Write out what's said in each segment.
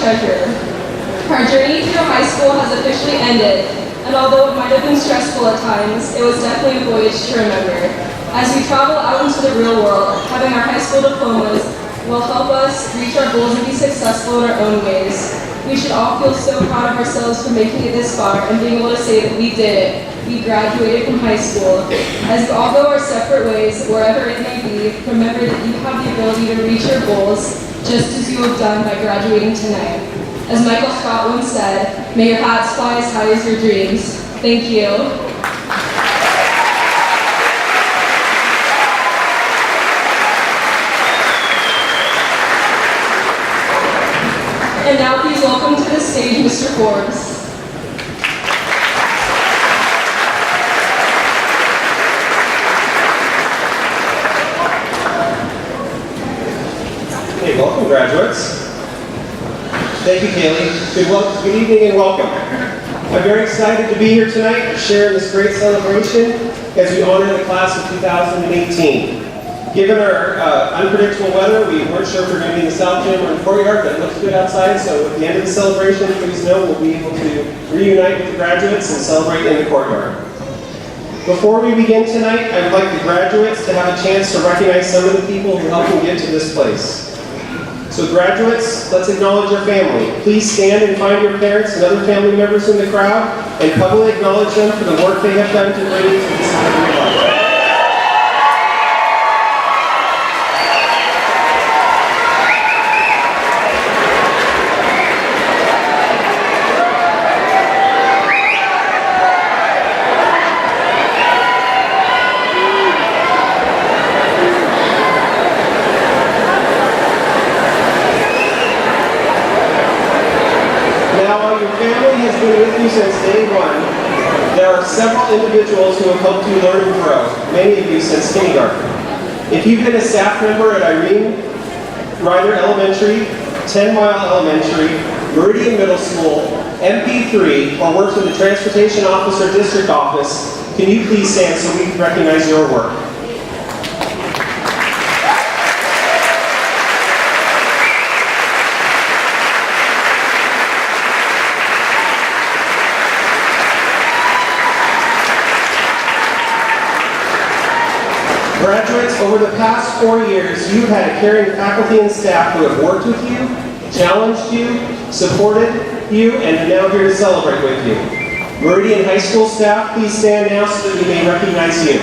treasurer. Our journey through high school has officially ended, and although it might have been stressful at times, it was definitely a voyage to remember. As we travel out into the real world, having our high school diplomas will help us reach our goals and be successful in our own ways. We should all feel so proud of ourselves for making it this far and being able to say that we did it. We graduated from high school. As we all go our separate ways, wherever it may be, remember that you have the ability to reach your goals just as you have done by graduating tonight. As Michael Scott once said, may your hats fly as high as your dreams. Thank you. And now please welcome to the stage Mr. Forbes. Hey, welcome graduates. Thank you, Kaylee. Good evening and welcome. I'm very excited to be here tonight to share this great celebration as we honor the class of 2018. Given our unpredictable weather, we weren't sure if we were going to be in the South Gym or in the courtyard, but it looks good outside, so at the end of the celebration, please know we'll be able to reunite with the graduates and celebrate in the courtyard. Before we begin tonight, I'd like the graduates to have a chance to recognize some of the people who helped me get to this place. So graduates, let's acknowledge your family. Please stand and find your parents and other family members in the crowd and publicly acknowledge them for the work they have done to bring you to this time of your life. Since day one, there are several individuals who have helped you learn and grow, many of you since kindergarten. If you've been a staff member at Irene Ryder Elementary, 10 Mile Elementary, Meridian Middle School, MP3, or worked in the Transportation Office or District Office, can you please stand so we can recognize your work? Graduates, over the past 4 years, you've had a caring faculty and staff who have worked with you, challenged you, supported you, and are now here to celebrate with you. Meridian High School staff, please stand now so that we may recognize you.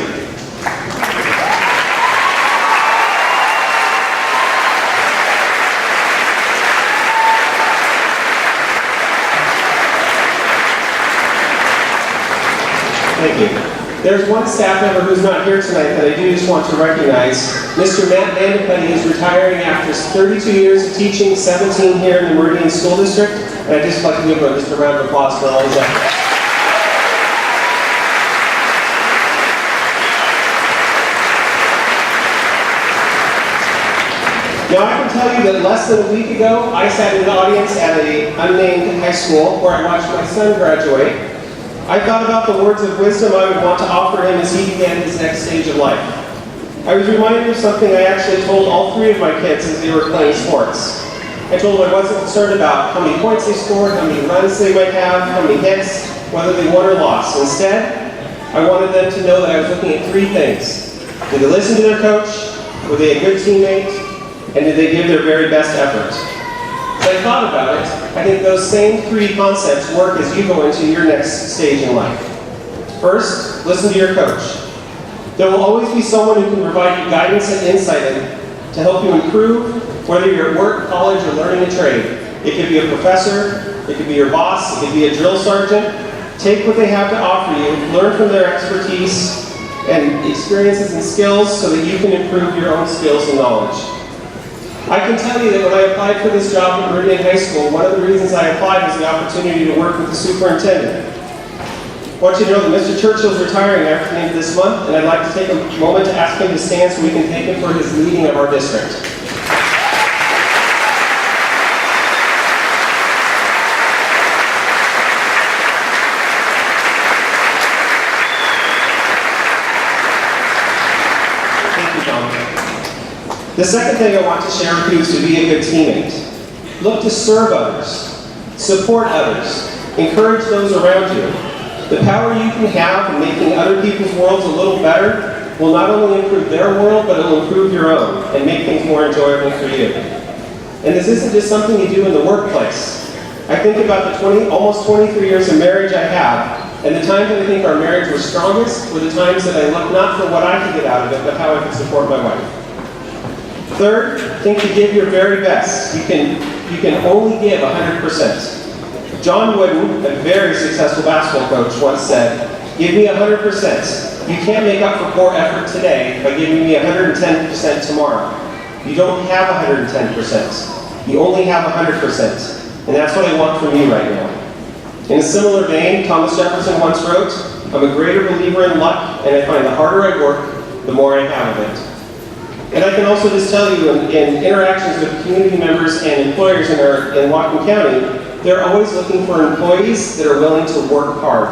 Thank you. There's one staff member who's not here tonight that I do just want to recognize. Mr. Matt Vandeputty is retiring after 32 years of teaching, 17 here in the Meridian School District, and I'd just like to give him just a round of applause for all his efforts. Now I can tell you that less than a week ago, I sat in the audience at an unnamed high school where I watched my son graduate. I thought about the words of wisdom I would want to offer him as he began his next stage of life. I was reminded of something I actually told all 3 of my kids as they were playing sports. I told them I wasn't concerned about how many points they scored, how many runs they might have, how many hits, whether they won or lost. Instead, I wanted them to know that I was looking at 3 things. Did they listen to their coach? Were they a good teammate? And did they give their very best effort? As I thought about it, I think those same 3 concepts work as you go into your next stage in life. First, listen to your coach. There will always be someone who can provide you guidance and insight to help you improve, whether you're at work, college, or learning a trade. It could be a professor, it could be your boss, it could be a drill sergeant. Take what they have to offer you, learn from their expertise and experiences and skills so that you can improve your own skills and knowledge. I can tell you that when I applied for this job at Meridian High School, one of the reasons I applied was the opportunity to work with the superintendent. I want you to know that Mr. Churchill is retiring after the end of this month, and I'd like to take a moment to ask him to stand so we can thank him for his leading of our district. Thank you, Tom. The second thing I want to share with you is to be a good teammate. Look to serve others, support others, encourage those around you. The power you can have in making other people's worlds a little better will not only improve their world, but it will improve your own and make things more enjoyable for you. And this isn't just something you do in the workplace. I think about the almost 23 years of marriage I have, and the times that I think our marriage was strongest were the times that I looked not for what I could get out of it, but how I could support my wife. Third, think to give your very best. You can only give 100%. John Wooden, a very successful basketball coach, once said, "Give me 100%. You can't make up for poor effort today by giving me 110% tomorrow. You don't have 110%. You only have 100%. And that's what I want from you right now." In a similar vein, Thomas Jefferson once wrote, "I'm a greater believer in luck, and I find the harder I work, the more I have of it." And I can also just tell you, in interactions with community members and employers in Whatcom County, they're always looking for employees that are willing to work hard.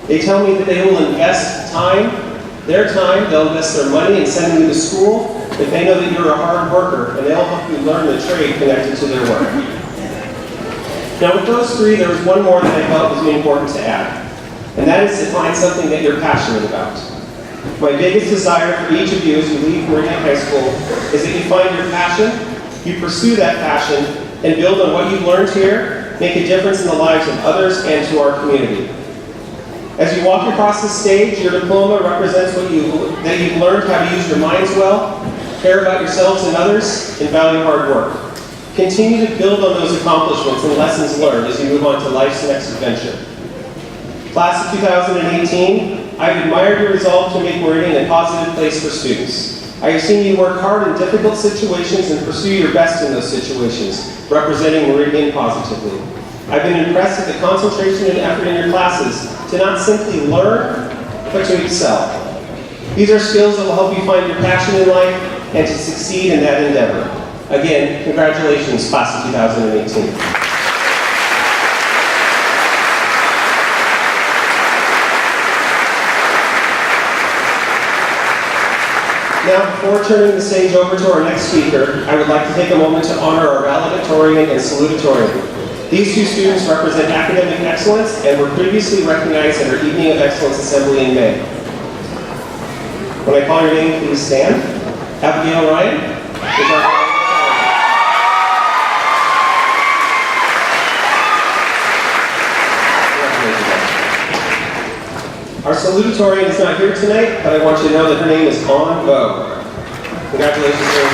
They tell me that they will invest their time, they'll invest their money in sending you to school if they know that you're a hard worker, and they'll help you learn the trade connected to their work. Now with those three, there was one more that I felt was important to add, and that is to find something that you're passionate about. My biggest desire for each of you as you leave Meridian High School is that you find your passion, you pursue that passion, and build on what you've learned here, make a difference in the lives of others and to our community. As you walk across the stage, your diploma represents that you've learned how to use your minds well, care about yourselves and others, and value hard work. Continue to build on those accomplishments and lessons learned as you move on to life's next adventure. Class of 2018, I've admired your resolve to make Meridian a positive place for students. I have seen you work hard in difficult situations and pursue your best in those situations, representing Meridian positively. I've been impressed at the concentration and effort in your classes to not simply learn, but to excel. These are skills that will help you find your passion in life and to succeed in that endeavor. Again, congratulations, Class of 2018. Now, before turning the stage over to our next speaker, I would like to take a moment to honor our valedictorian and salutatorian. These two students represent academic excellence and were previously recognized at our Evening of Excellence Assembly in May. When I call your name, please stand. Abigail Ryan is our salutatorian is not here tonight, but I want you to know that her name is On Vo. Congratulations to her.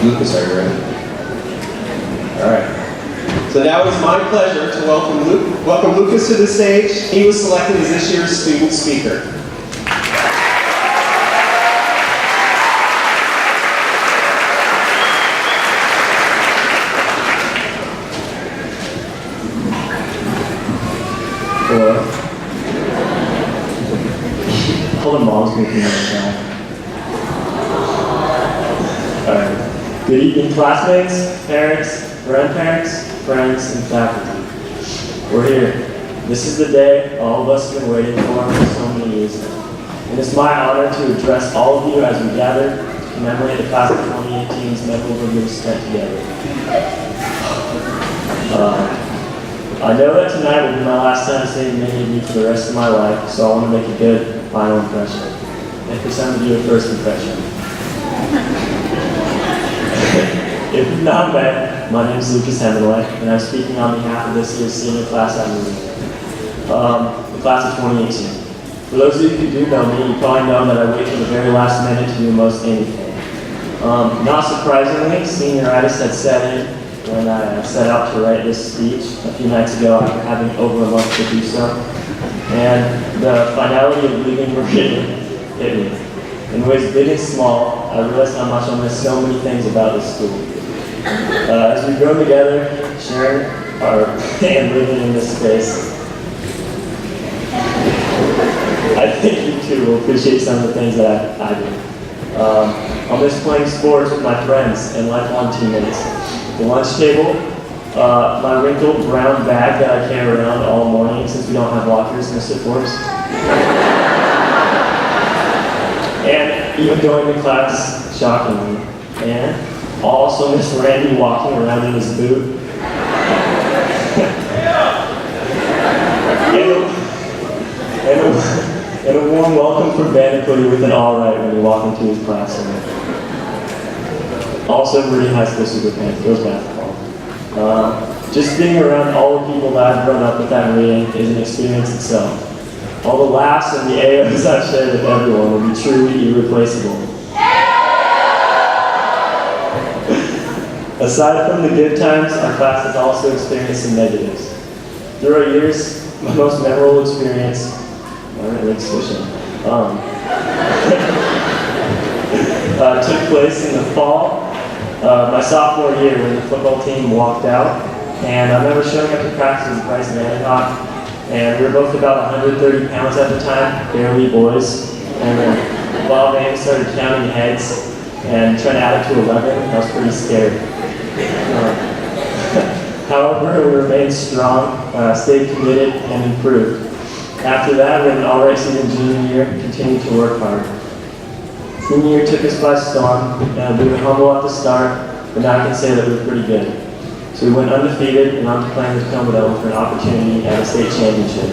Lucas, are you ready? All right. So now it's my pleasure to welcome Lucas to the stage. He was selected as this year's student speaker. Hello. All the moms making me now. Alright. Good evening, classmates, parents, grandparents, friends, and faculty. We're here. This is the day all of us have been waiting for so many years now. And it's my honor to address all of you as we gather to commemorate the class of 2018's memorable years spent together. I know that tonight will be my last time seeing many of you for the rest of my life, so I want to make a good final impression. And for some of you, a first impression. If you've not met, my name is Lucas Hemingway, and I'm speaking on behalf of this year's senior class at Meridian, the class of 2018. For those of you who do know me, you probably know that I wait till the very last minute to do most anything. Not surprisingly, senioritis had set in when I set out to write this speech a few nights ago after having over a month to do so. And the finality of leaving Meridian hit me. In ways big and small, I realized how much I miss so many things about this school. As we grow together, sharing and living in this space, I think you too will appreciate some of the things that I do. I'll miss playing sports with my friends and lifelong teammates. The lunch table, my wrinkled brown bag that I carry around all morning since we don't have lockers in the sit-forks. And even going to class, shockingly. And also Miss Randy walking around in his boot. And a warm welcome from Bandicoot with an all right when you walk into his classroom. Also, Meridian High School Superintendent, girls basketball. Just being around all the people that I've grown up with at Meridian is an experience itself. All the laughs and the AOs I've shared with everyone will be truly irreplaceable. Aside from the good times, our class has also experienced some negatives. Through our years, my most memorable experience, took place in the fall, my sophomore year when the football team walked out. And I remember showing up to practice with Bryce Manicock, and we were both about 130 pounds at the time, barely boys. And then while Van started counting heads and trying to add it to 11, I was pretty scared. However, we remained strong, stayed committed, and improved. After that, we had an all-right season junior year, continued to work hard. Senior year took us by storm, and we were humble at the start, but now I can say that we were pretty good. So we went undefeated and on to playing with Comodo for an opportunity at a state championship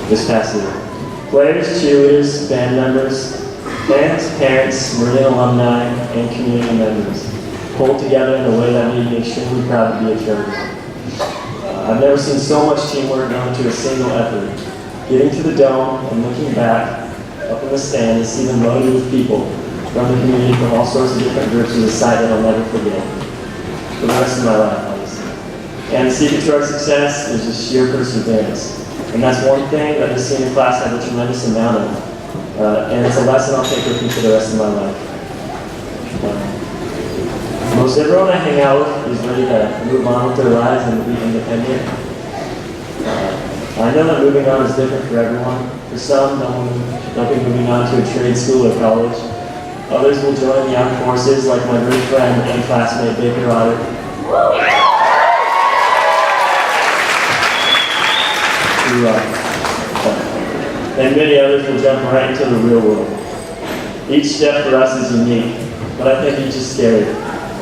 this past year. Players, cheerleaders, band members, fans, parents, Meridian alumni, and community members pulled together in a way that made me extremely proud to be a Trojan. I've never seen so much teamwork go into a single effort. Getting to the dome and looking back up in the stands, even loaded with people from the community from all sorts of different groups was a sight that I'll never forget for the rest of my life, obviously. And the secret to our success is just sheer perseverance. And that's one thing that this senior class had a tremendous amount of. And it's a lesson I'll take with me for the rest of my life. Most everyone I hang out with is ready to move on with their lives and be independent. I know that moving on is different for everyone. For some, they'll be moving on to a trade school or college. Others will join the armed forces, like my great friend and classmate Baker Otter. And many others will jump right into the real world. Each step for us is unique, but I think each is scary.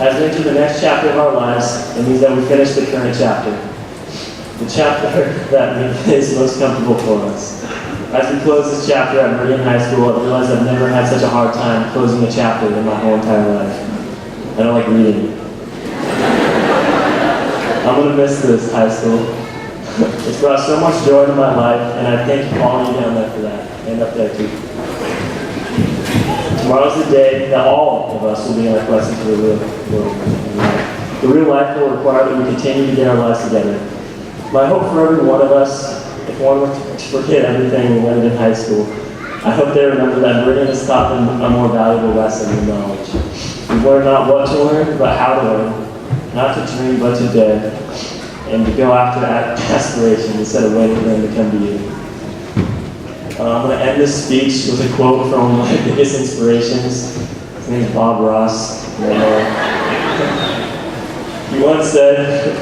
As we enter the next chapter of our lives, it means that we finish the current chapter. The chapter that is most comfortable for us. As we close this chapter at Meridian High School, I realize I've never had such a hard time closing a chapter in my whole entire life. I don't like reading. I'm going to miss this high school. It's brought so much joy to my life, and I thank all of you down there for that, and up there too. Tomorrow's the day that all of us will be on our quest into the real world. The real life will require that we continue to get our lives together. My hope for every one of us, if one were to forget everything we learned in high school, I hope they remember that Meridian has taught them a more valuable lesson than knowledge. We've learned not what to learn, but how to learn. Not to dream, but to dare. And to go after aspiration instead of waiting for them to come to you. I'm going to end this speech with a quote from one of my biggest inspirations. His name is Bob Ross. He once said,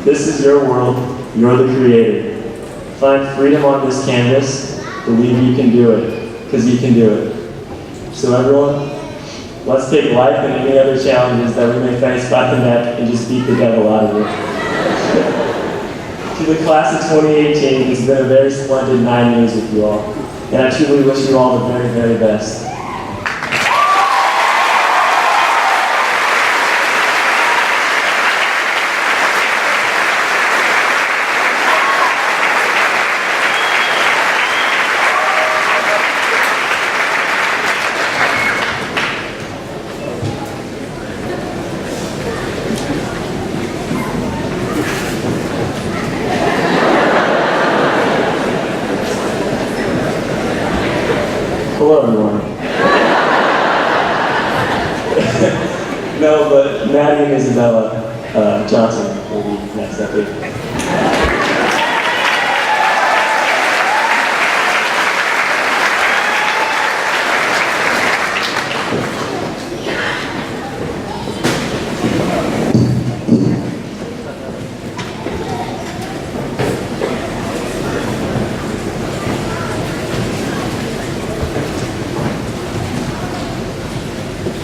"This is your world, you're the creator. Find freedom on this canvas, believe you can do it, because you can do it." So everyone, let's take life and any other challenges that we may face by the neck and just beat the devil out of it. To the class of 2018, it's been a very splendid 9 years with you all, and I truly wish you all the very, very best. Hello, everyone. No, but Maddie and Isabella Johnson will be next up here.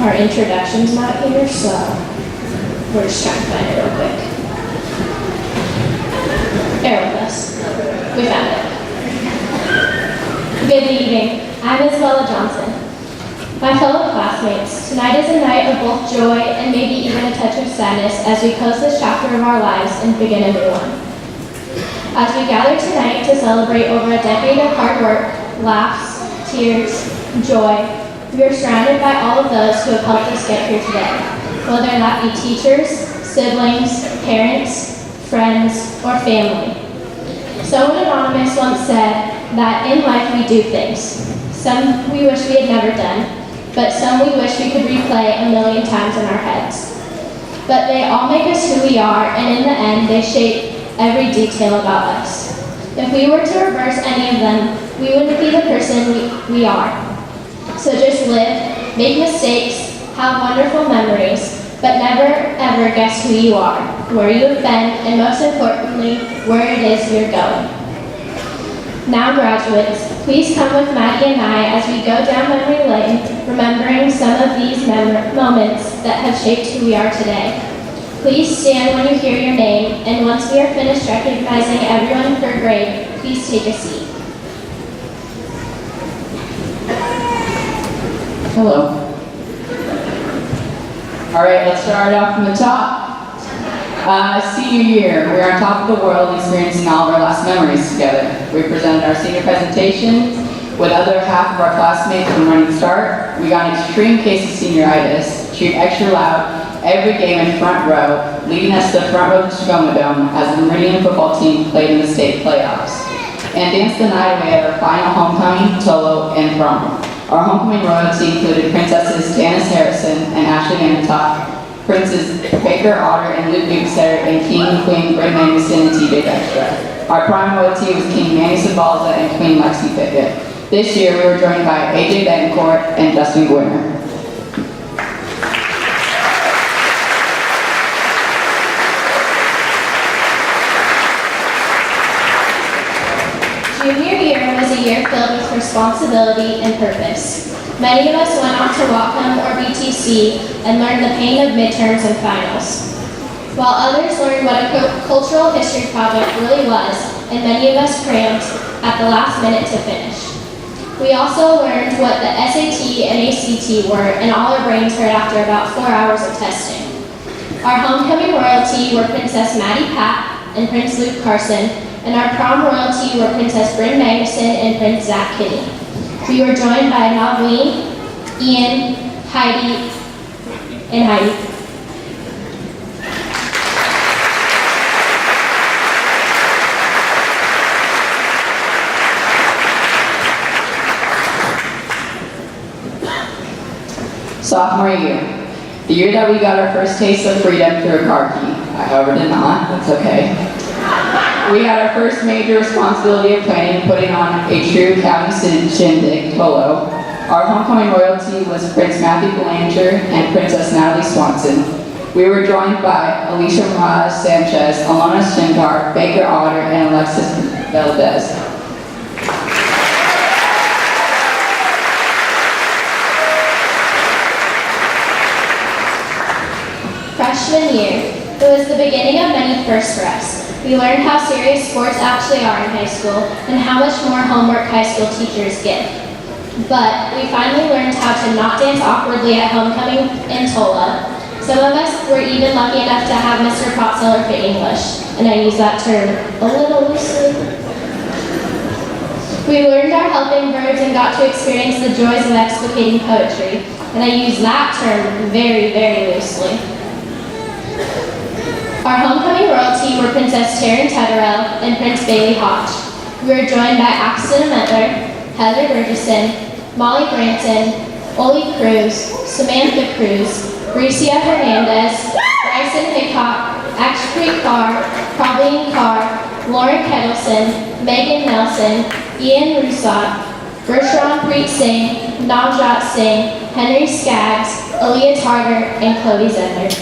our introductions not here, so we're just trying to find it real quick. Bear with us. We found it. Good evening. I'm Isabella Johnson. My fellow classmates, tonight is a night of both joy and maybe even a touch of sadness as we close this chapter of our lives and begin a new one. As we gather tonight to celebrate over a decade of hard work, laughs, tears, joy, we are surrounded by all of those who have helped us get here today, whether that be teachers, siblings, parents, friends, or family. Someone anonymous once said that in life we do things. Some we wish we had never done, but some we wish we could replay a million times in our heads. But they all make us who we are, and in the end, they shape every detail about us. If we were to reverse any of them, we wouldn't be the person we are. So just live, make mistakes, have wonderful memories, but never ever guess who you are, where you have been, and most importantly, where it is you're going. Now graduates, please come with Maddie and I as we go down memory lane, remembering some of these moments that have shaped who we are today. Please stand when you hear your name, and once we are finished recognizing everyone per grade, please take a seat. Hello. All right, let's start off from the top. Senior year, we're on top of the world experiencing all of our last memories together. We presented our senior presentation with other half of our classmates from running start. We got an extreme case of senioritis, cheered extra loud every game in front row, leading us to the front row of the Diploma Dome as the Meridian football team played in the state playoffs. And danced the night away at our final homecoming, Tolo, and prom. Our homecoming royalty included Princesses Janice Harrison and Ashley Manitock, Princes Baker Otter and Luke Bigsetter, and King and Queen Bryn Magnuson and TJ Dextra. Our prime royalty was King Manny Sabalza and Queen Lexi Pickett. This year we were joined by AJ Betancourt and Justin Gwinner. Junior year was a year filled with responsibility and purpose. Many of us went on to Wacom or BTC and learned the pain of midterms and finals, while others learned what a cultural history project really was, and many of us crammed at the last minute to finish. We also learned what the SAT and ACT were, and all our brains hurt after about 4 hours of testing. Our homecoming royalty were Princess Maddie Papp and Prince Luke Carson, and our prom royalty were Princess Bryn Magnuson and Prince Zach Kinney. We were joined by Navleen, Ian, Heidi, and Heidi. Sophomore year, the year that we got our first taste of freedom through a car key. I, however, did not. That's okay. We had our first major responsibility of planning and putting on a true county shindig, Tolo. Our homecoming royalty was Prince Matthew Belanger and Princess Natalie Swanson. We were joined by Alicia Mirage Sanchez, Alona Shingar, Baker Otter, and Alexis Valdez. Freshman year, it was the beginning of many firsts for us. We learned how serious sports actually are in high school and how much more homework high school teachers give. But we finally learned how to not dance awkwardly at homecoming in Tola. Some of us were even lucky enough to have Mr. Potseller for English, and I use that term a little loosely. We learned our helping verbs and got to experience the joys of explicating poetry, and I use that term very, very loosely. Our homecoming royalty were Princess Taryn Tetterell and Prince Bailey Hodge. We were joined by Axton Mentler, Heather Burgess, Molly Branton, Oli Cruz, Samantha Cruz, Bricia Hernandez, Bryson Hickok, Ashpreet Carr, Pauline Carr, Lauren Kettleson, Megan Nelson, Ian Rousat, Gershon Preet Singh, Navjot Singh, Henry Skaggs, Aaliyah Tarter, and Chloe Zedler.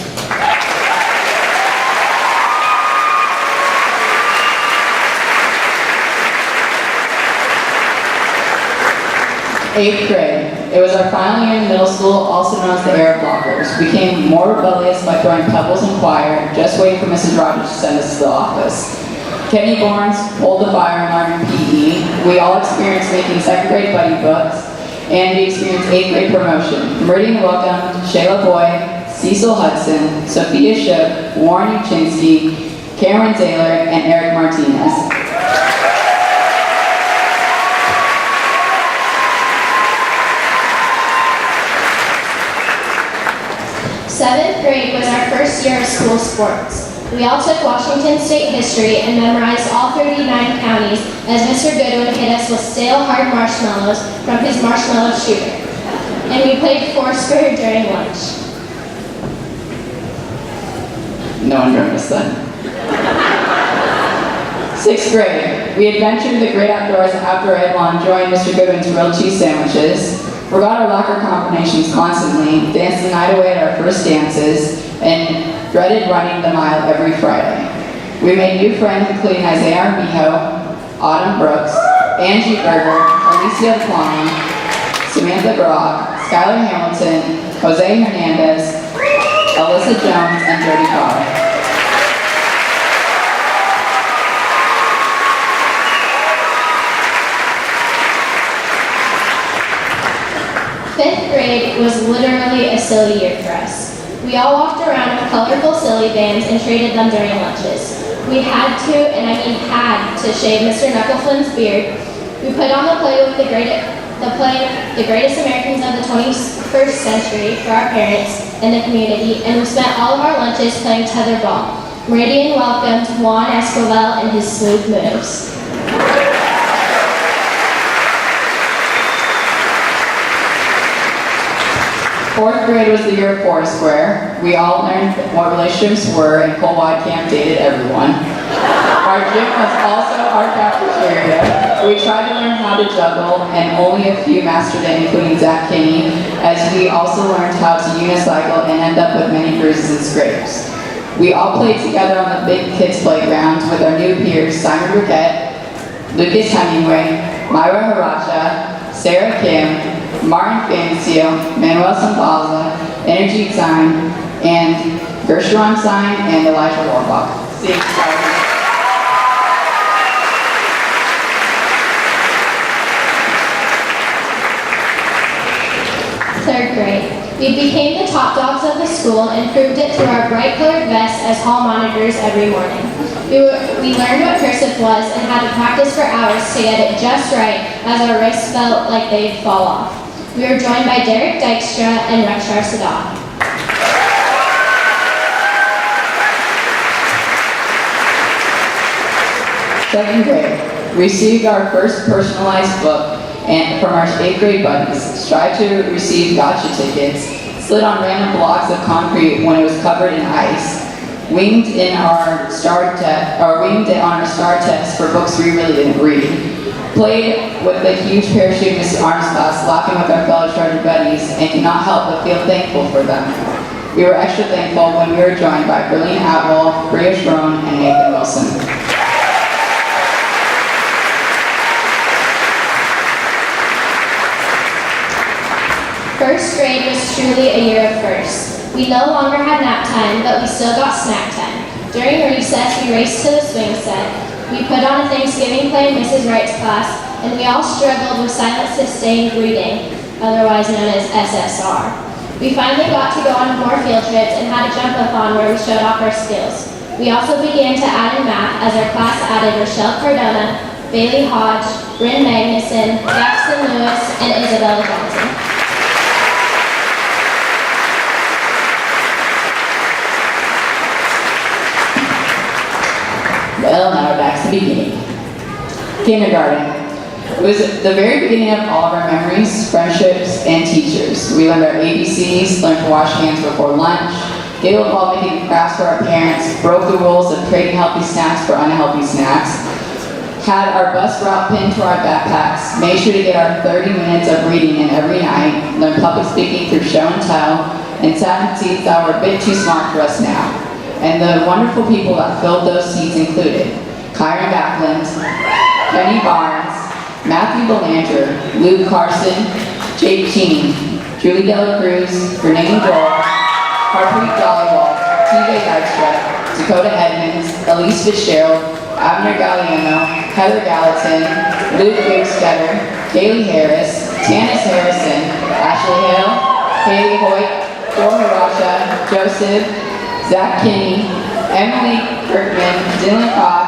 8th grade. It was our final year in middle school, also known as the Arab Blockers. We became more rebellious by throwing pebbles in choir, just waiting for Mrs. Rogers to send us to the office. Kenny Barnes pulled the fire alarm in PE. We all experienced making second grade buddy books, and we experienced 8th grade promotion. Meridian welcomed Shayla Boyd, Cecil Hudson, Sophia Shook, Warren Uchinsky, Cameron Taylor, and Eric Martinez. Seventh grade was our first year of school sports. We all took Washington State history and memorized all 39 counties as Mr. Goodwin hit us with stale hard marshmallows from his marshmallow shooter. And we played Foursquare during lunch. No one joined us then. 6th grade, we adventured the great outdoors after ed while enjoying Mr. Goodwin's grilled cheese sandwiches, forgot our locker combinations constantly, danced the night away at our first dances, and dreaded running the mile every Friday. We made new friends including Isaiah Armijo, Autumn Brooks, Angie Berger, Alicia Diploma, Samantha Brock, Skylar Hamilton, Jose Hernandez, Alyssa Jones, and Jody Carr. Fifth grade was literally a silly year for us. We all walked around with colorful silly bands and traded them during lunches. We had to, and I mean had, to shave Mr. Knuckleflin's beard. We put on the play with the greatest Americans of the 21st century for our parents and the community, and we spent all of our lunches playing tetherball. Meridian welcomed Juan Escovel and his smooth moves. 4th grade was the year of Foursquare. We all learned what relationships were, and Cole Camp dated everyone. Our gym was also our cafeteria. We tried to learn how to juggle, and only a few mastered it, including Zach Kinney, as we also learned how to unicycle and end up with many bruises and scrapes. We all played together on the big kids playground with our new peers, Simon Burkett, Lucas Hemingway, Myra Haracha, Sarah Kim, Martin Fancio, Manuel Sambaza, Energy Sign, and Gershon Sign, and Elijah Warbach. See you. Third grade. We became the top dogs of the school and proved it through our bright colored vests as hall monitors every morning. We learned what cursive was and had to practice for hours to get it just right as our wrists felt like they'd fall off. We were joined by Derek Dykstra and Rekshar Sadat. 2nd grade, we received our first personalized book and from our 8th grade buddies, strive to receive gotcha tickets, slid on random blocks of concrete when it was covered in ice, winged on our star test for books we really didn't read, played with the huge parachute in Mrs. Arms class, laughing with our fellow charter buddies, and could not help but feel thankful for them. We were extra thankful when we were joined by Berlin Atwell, Bria Schroen, and Nathan Wilson. First grade was truly a year of firsts. We no longer had nap time, but we still got snack time. During recess, we raced to the swing set. We put on a Thanksgiving play in Mrs. Wright's class, and we all struggled with silent sustained reading, otherwise known as SSR. We finally got to go on more field trips and had a jump-a-thon where we showed off our skills. We also began to add in math as our class added Rochelle Cardona, Bailey Hodge, Bryn Magnuson, Jackson Lewis, and Isabella Johnson. Well, now we're back to the beginning. Kindergarten. It was the very beginning of all of our memories, friendships, and teachers. We learned our ABCs, learned to wash hands before lunch, giggled while making crafts for our parents, broke the rules of trading healthy snacks for unhealthy snacks, had our bus route pinned to our backpacks, made sure to get our 30 minutes of reading in every night, learned public speaking through show and tell, and sat in seats that were a bit too smart for us now. And the wonderful people that filled those seats included Kyron Backlund, Kenny Barnes, Matthew Belanger, Luke Carson, Jake Cheney, Julie Dela Cruz, Renee Joel, Harpreet Dollywall, TJ Dykstra, Dakota Edmonds, Elise Fitzgerald, Abner Galliano, Heather Gallatin, Luke Bigstetter, Kaylee Harris, Tanis Harrison, Ashley Hill, Haley Hoyt, Thor Harasha, Joseph, Zach Kinney, Emily Kirkman, Dylan Koch,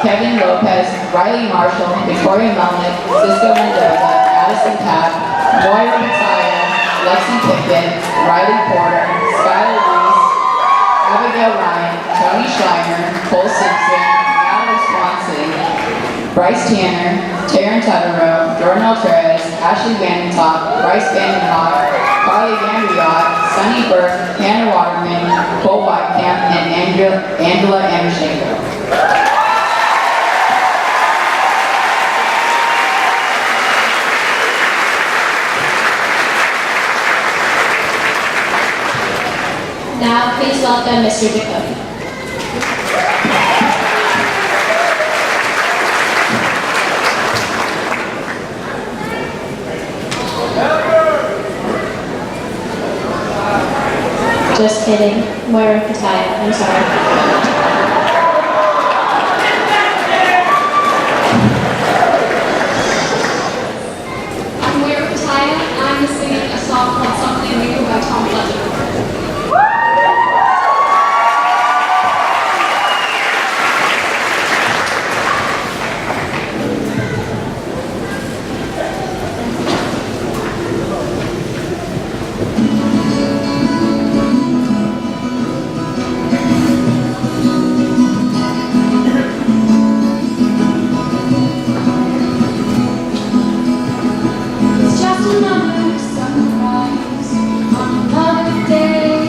Kevin Lopez, Riley Marshall, Victoria Melnick, Cisco Mendoza, Addison Tapp, Moira Mataya, Lexi Pickett, Riley Porter, Skylar Reese, Abigail Ryan, Tony Schreiner, Cole Simpson, Natalie Swanson, Bryce Tanner, Taryn Tutterow, Jordan Altrez, Ashley Vandentopp, Bryce Vandenhoff, Carly Gambriot, Sunny Burke, Hannah Waterman, Cole Weitkamp, and Angela Amershenko. Now, please welcome Mr. Jacoby. Just kidding. Moira Pataya. I'm sorry. I'm Moira Pataya, and I'm singing a song called Something New by Tom Fletcher. It's just another sunrise on another day.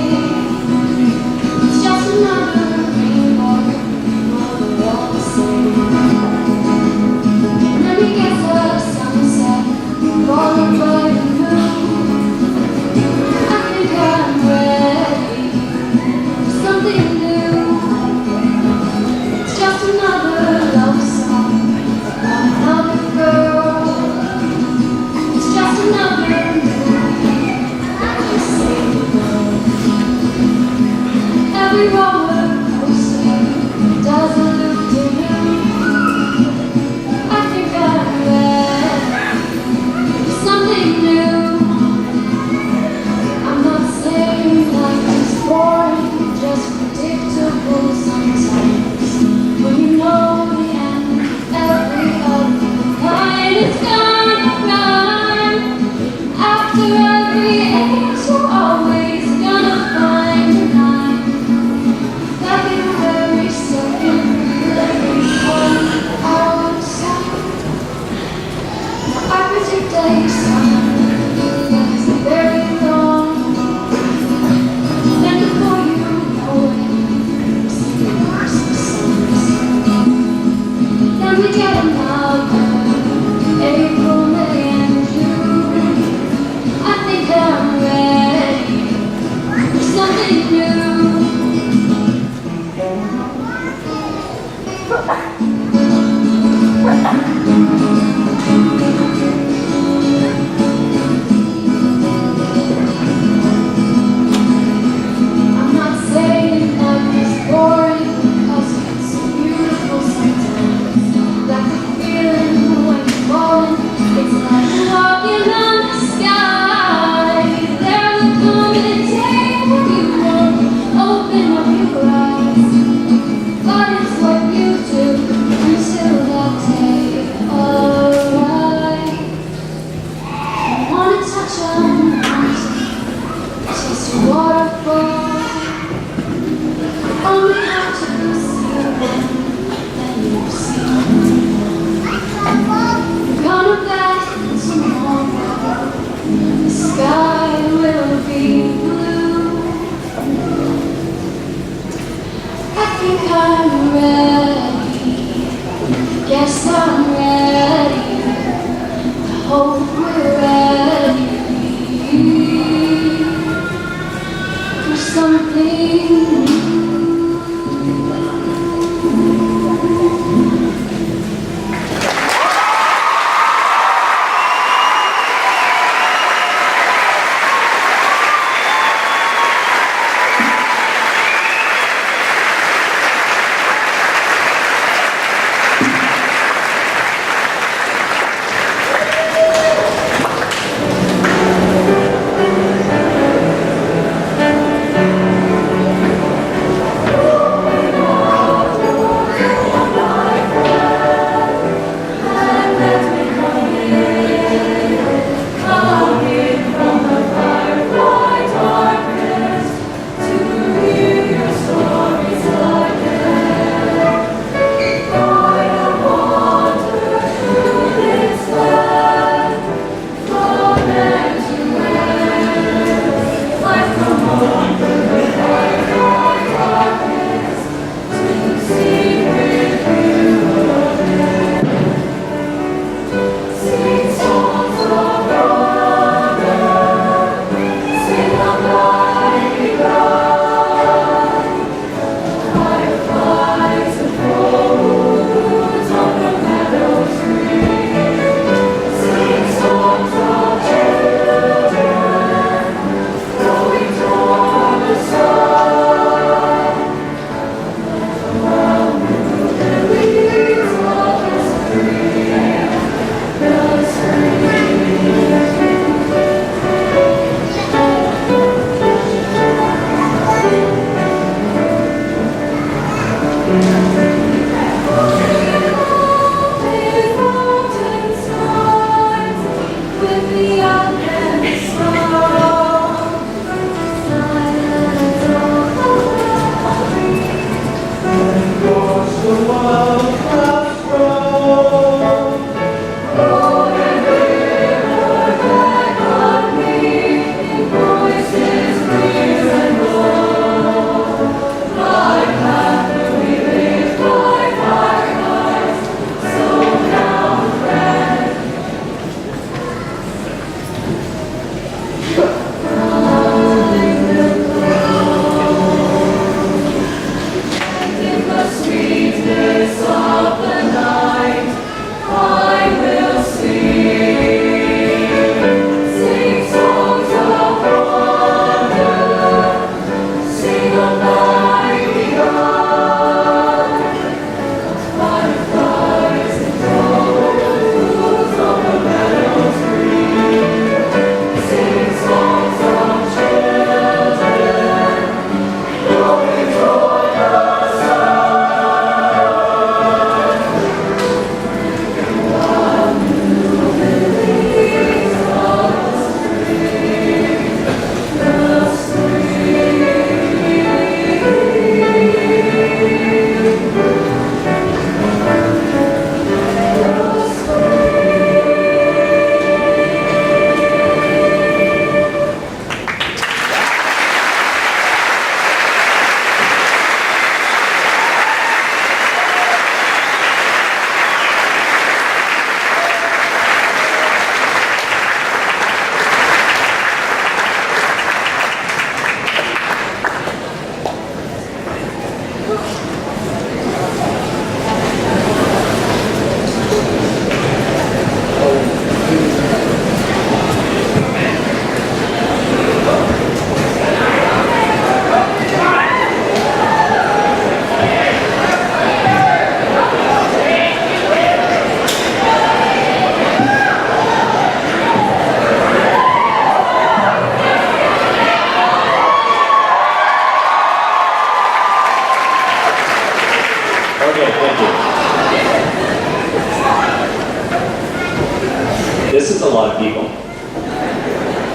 It's just another rainbow, what we're all the same. And then we get the sunset, followed by the moon. I think I'm ready for something new. It's just another love song about another girl. It's just another movie that I say no. Every roller coaster does a loop to you. I think I'm ready for something new. I'm not saying life is boring, just predictable sometimes. When you know the end of every other line is gonna run. After every age, you're always gonna find a line. February 2nd, every 1 hour song. I predict a summer that's very long. And before you know it, we're singing Christmas songs. Then we get another April, May, and June. I think I'm ready for something new. I'm not saying life is boring because it's so beautiful sometimes. Like the feeling when you're falling, it's like walking on the sky. There's a coming day when you won't open up your eyes. But it's what you do until that day arrives. I wanna touch a mountain, taste a waterfall. Only have to see one that you've seen. You're gonna bet tomorrow the sky will be blue. I think I'm ready. Guess I'm ready. I hope we're ready for something new.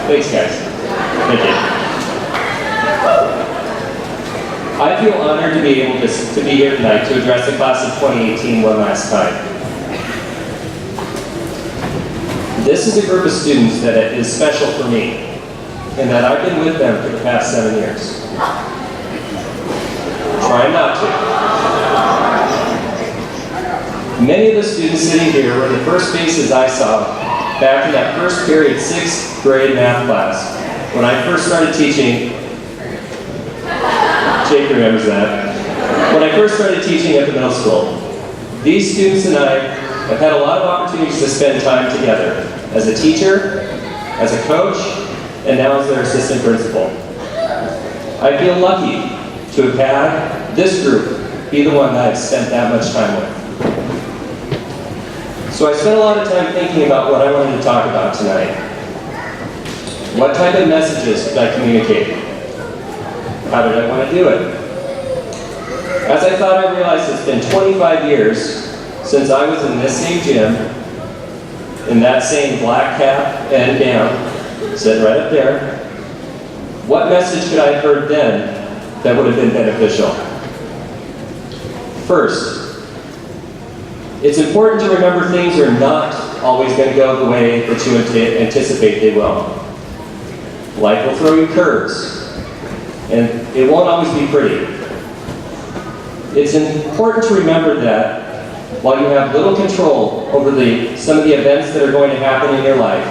Thanks, guys. Thank you. I feel honored to be able to be here tonight to address the class of 2018 one last time. This is a group of students that is special for me, and that I've been with them for the past 7 years. Try not to. Many of the students sitting here were the first faces I saw back in that first period 6th grade math class when I first started teaching. Jake remembers that. When I first started teaching at the middle school. These students and I have had a lot of opportunities to spend time together as a teacher, as a coach, and now as their assistant principal. I feel lucky to have had this group be the one that I've spent that much time with. So I spent a lot of time thinking about what I wanted to talk about tonight. What type of messages could I communicate? How did I want to do it? As I thought, I realized it's been 25 years since I was in this same gym, in that same black cap and gown, sitting right up there. What message could I have heard then that would have been beneficial? First, it's important to remember things are not always going to go the way that you anticipate they will. Life will throw you curves, and it won't always be pretty. It's important to remember that while you have little control over some of the events that are going to happen in your life,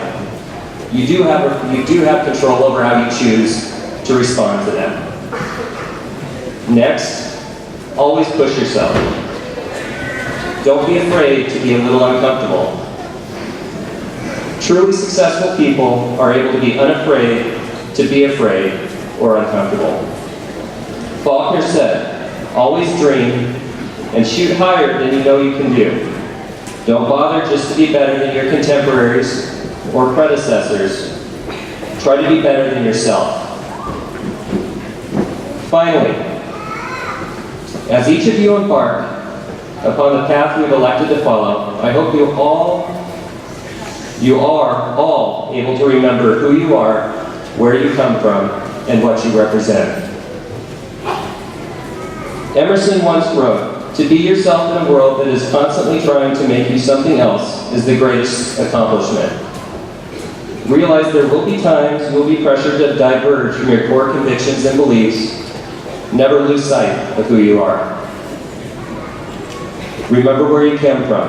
you do have control over how you choose to respond to them. Next, always push yourself. Don't be afraid to be a little uncomfortable. Truly successful people are able to be unafraid to be afraid or uncomfortable. Faulkner said, always dream and shoot higher than you know you can do. Don't bother just to be better than your contemporaries or predecessors. Try to be better than yourself. Finally, as each of you embark upon the path we've elected to follow, I hope you are all able to remember who you are, where you come from, and what you represent. Emerson once wrote, "To be yourself in a world that is constantly trying to make you something else is the greatest accomplishment." Realize there will be times you will be pressured to diverge from your core convictions and beliefs. Never lose sight of who you are. Remember where you came from.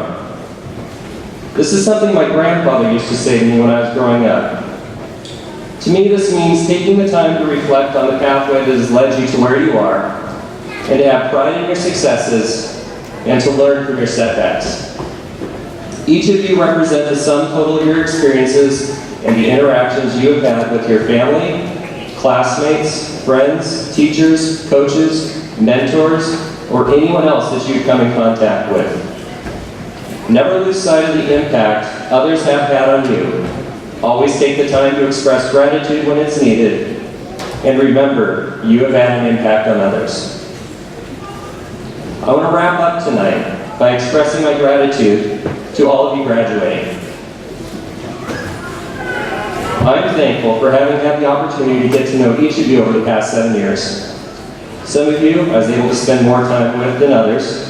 This is something my grandfather used to say to me when I was growing up. To me, this means taking the time to reflect on the pathway that has led you to where you are, and to have pride in your successes, and to learn from your setbacks. Each of you represent the sum total of your experiences and the interactions you have had with your family, classmates, friends, teachers, coaches, mentors, or anyone else that you've come in contact with. Never lose sight of the impact others have had on you. Always take the time to express gratitude when it's needed, and remember, you have had an impact on others. I want to wrap up tonight by expressing my gratitude to all of you graduating. I'm thankful for having had the opportunity to get to know each of you over the past 7 years. Some of you I was able to spend more time with than others.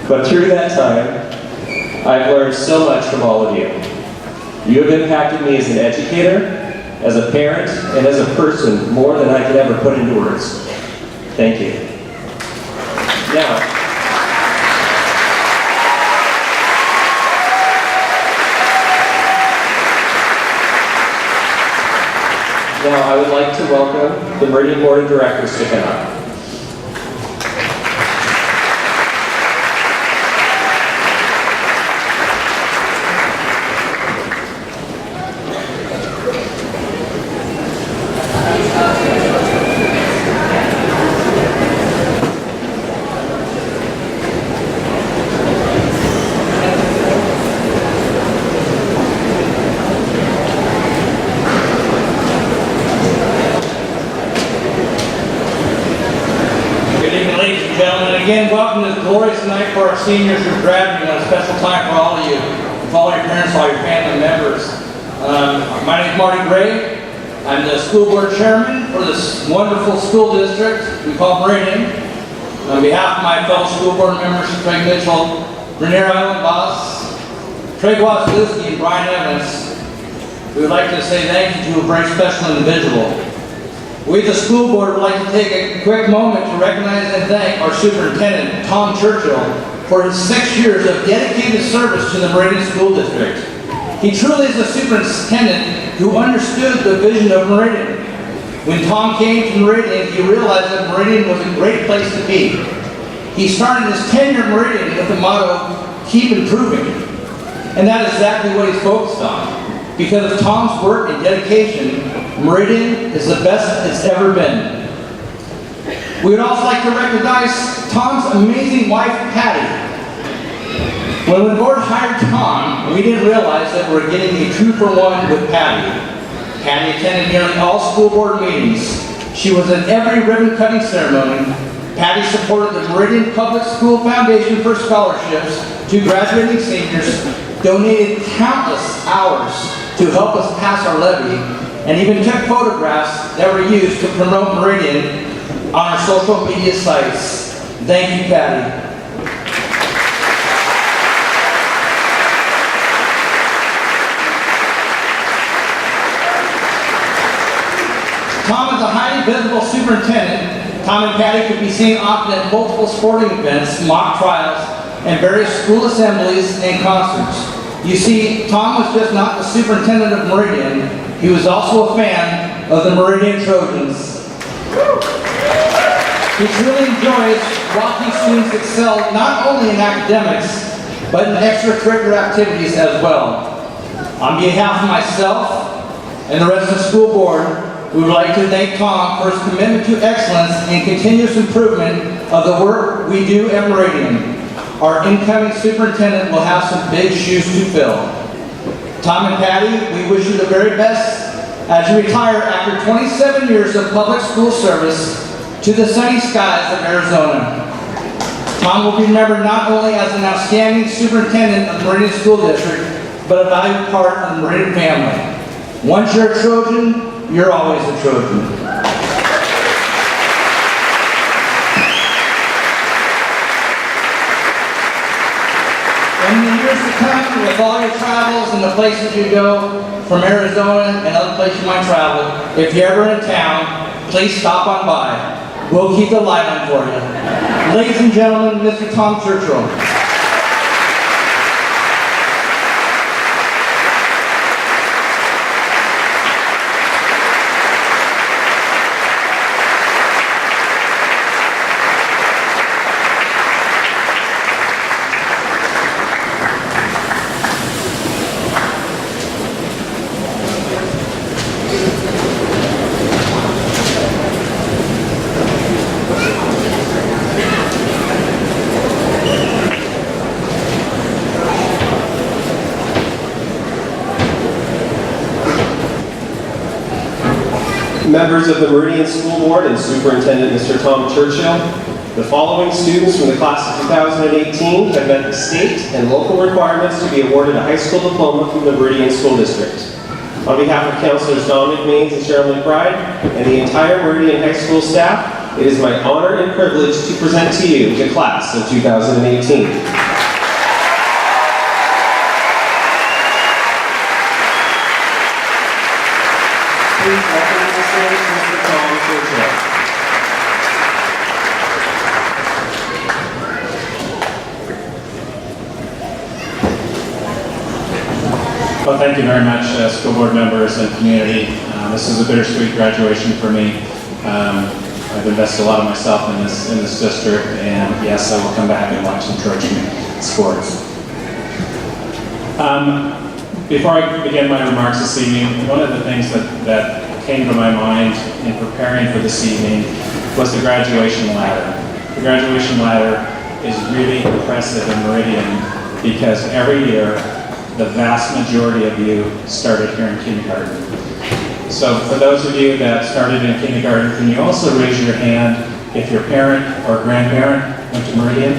But through that time, I've learned so much from all of you. You have impacted me as an educator, as a parent, and as a person more than I could ever put into words. Thank you. Now I would like to welcome the Meridian Board of Directors to come up. Again, welcome to this glorious night for our seniors who are graduating on a special time for all of you, for all your parents, all your family members. My name is Marty Gray. I'm the school board chairman for this wonderful school district we call Meridian. On behalf of my fellow school board members, Craig Mitchell, Rainier Island Boss, Craig Wasilewski, and Brian Evans, we would like to say thank you to a very special individual. We, the school board, would like to take a quick moment to recognize and thank our superintendent, Tom Churchill, for his 6 years of dedicated service to the Meridian School District. He truly is a superintendent who understood the vision of Meridian. When Tom came to Meridian, he realized that Meridian was a great place to be. He started his tenure at Meridian with the motto, keep improving. And that is exactly what he's focused on. Because of Tom's work and dedication, Meridian is the best it's ever been. We would also like to recognize Tom's amazing wife, Patty. When the board hired Tom, we didn't realize that we were getting a 2-for-1 with Patty. Patty attended nearly all school board meetings. She was at every ribbon cutting ceremony. Patty supported the Meridian Public School Foundation for scholarships to graduating seniors, donated countless hours to help us pass our levy, and even took photographs that were used to promote Meridian on our social media sites. Thank you, Patty. Tom is a highly visible superintendent. Tom and Patty could be seen often at multiple sporting events, mock trials, and various school assemblies and concerts. You see, Tom was just not the superintendent of Meridian, he was also a fan of the Meridian Trojans. He truly enjoys watching students excel not only in academics, but in extracurricular activities as well. On behalf of myself and the rest of the school board, we would like to thank Tom for his commitment to excellence and continuous improvement of the work we do at Meridian. Our incoming superintendent will have some big shoes to fill. Tom and Patty, we wish you the very best as you retire after 27 years of public school service to the sunny skies of Arizona. Tom will be remembered not only as an outstanding superintendent of the Meridian School District, but a valued part of the Meridian family. Once you're a Trojan, you're always a Trojan. In the years to come, with all your travels and the places you go, from Arizona and other places you might travel, if you're ever in town, please stop on by. We'll keep the light on for you. Ladies and gentlemen, Mr. Tom Churchill. Members of the Meridian School Board and Superintendent Mr. Tom Churchill, the following students from the class of 2018 have met the state and local requirements to be awarded a high school diploma from the Meridian School District. On behalf of Councilors Don McMains and Cheryl McBride and the entire Meridian High School staff, it is my honor and privilege to present to you the class of 2018. Please welcome to the stage Mr. Tom Churchill. Well, thank you very much, school board members and community. This is a bittersweet graduation for me. I've invested a lot of myself in this district, and yes, I will come back and watch some Trojan sports. Before I begin my remarks this evening, one of the things that came to my mind in preparing for this evening was the graduation ladder. The graduation ladder is really impressive in Meridian because every year the vast majority of you started here in kindergarten. So for those of you that started in kindergarten, can you also raise your hand if your parent or grandparent went to Meridian?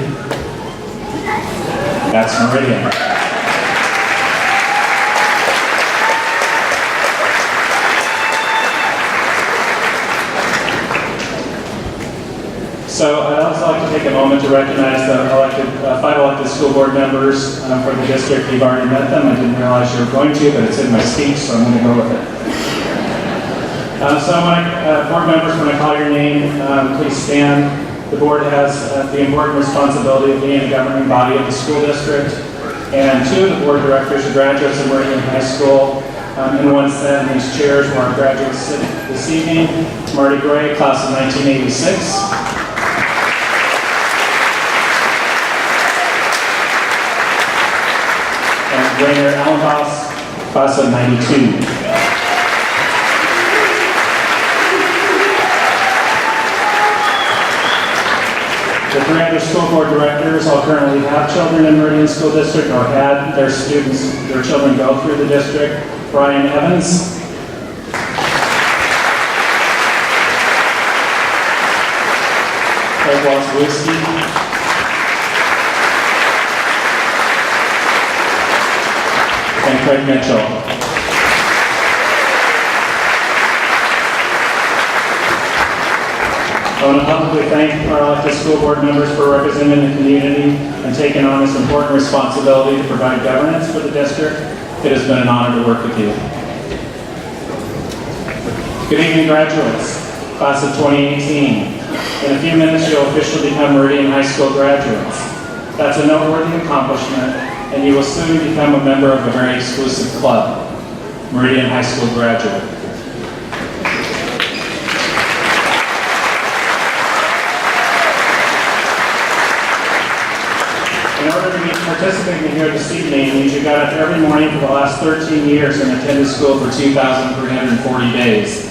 That's Meridian. So I'd also like to take a moment to recognize the five elected school board members for the district. You've already met them. I didn't realize you were going to, but it's in my speech, so I'm going to go with it. So board members, when I call your name, please stand. The board has the important responsibility of being a governing body of the school district, and two of the board directors are graduates of Meridian High School. In one set in these chairs were our graduates this evening. Marty Gray, class of 1986. And Rainer Allenhaus, class of 92. The three other school board directors all currently have children in Meridian School District or had their children go through the district. Brian Evans. Craig Walswiewski. And Craig Mitchell. I want to publicly thank our elected school board members for representing the community and taking on this important responsibility to provide governance for the district. It has been an honor to work with you. Good evening, graduates, class of 2018. In a few minutes, you'll officially become Meridian High School graduates. That's a noteworthy accomplishment, and you will soon become a member of a very exclusive club, Meridian High School Graduate. In order to be participating here this evening means you got up every morning for the last 13 years and attended school for 2,340 days.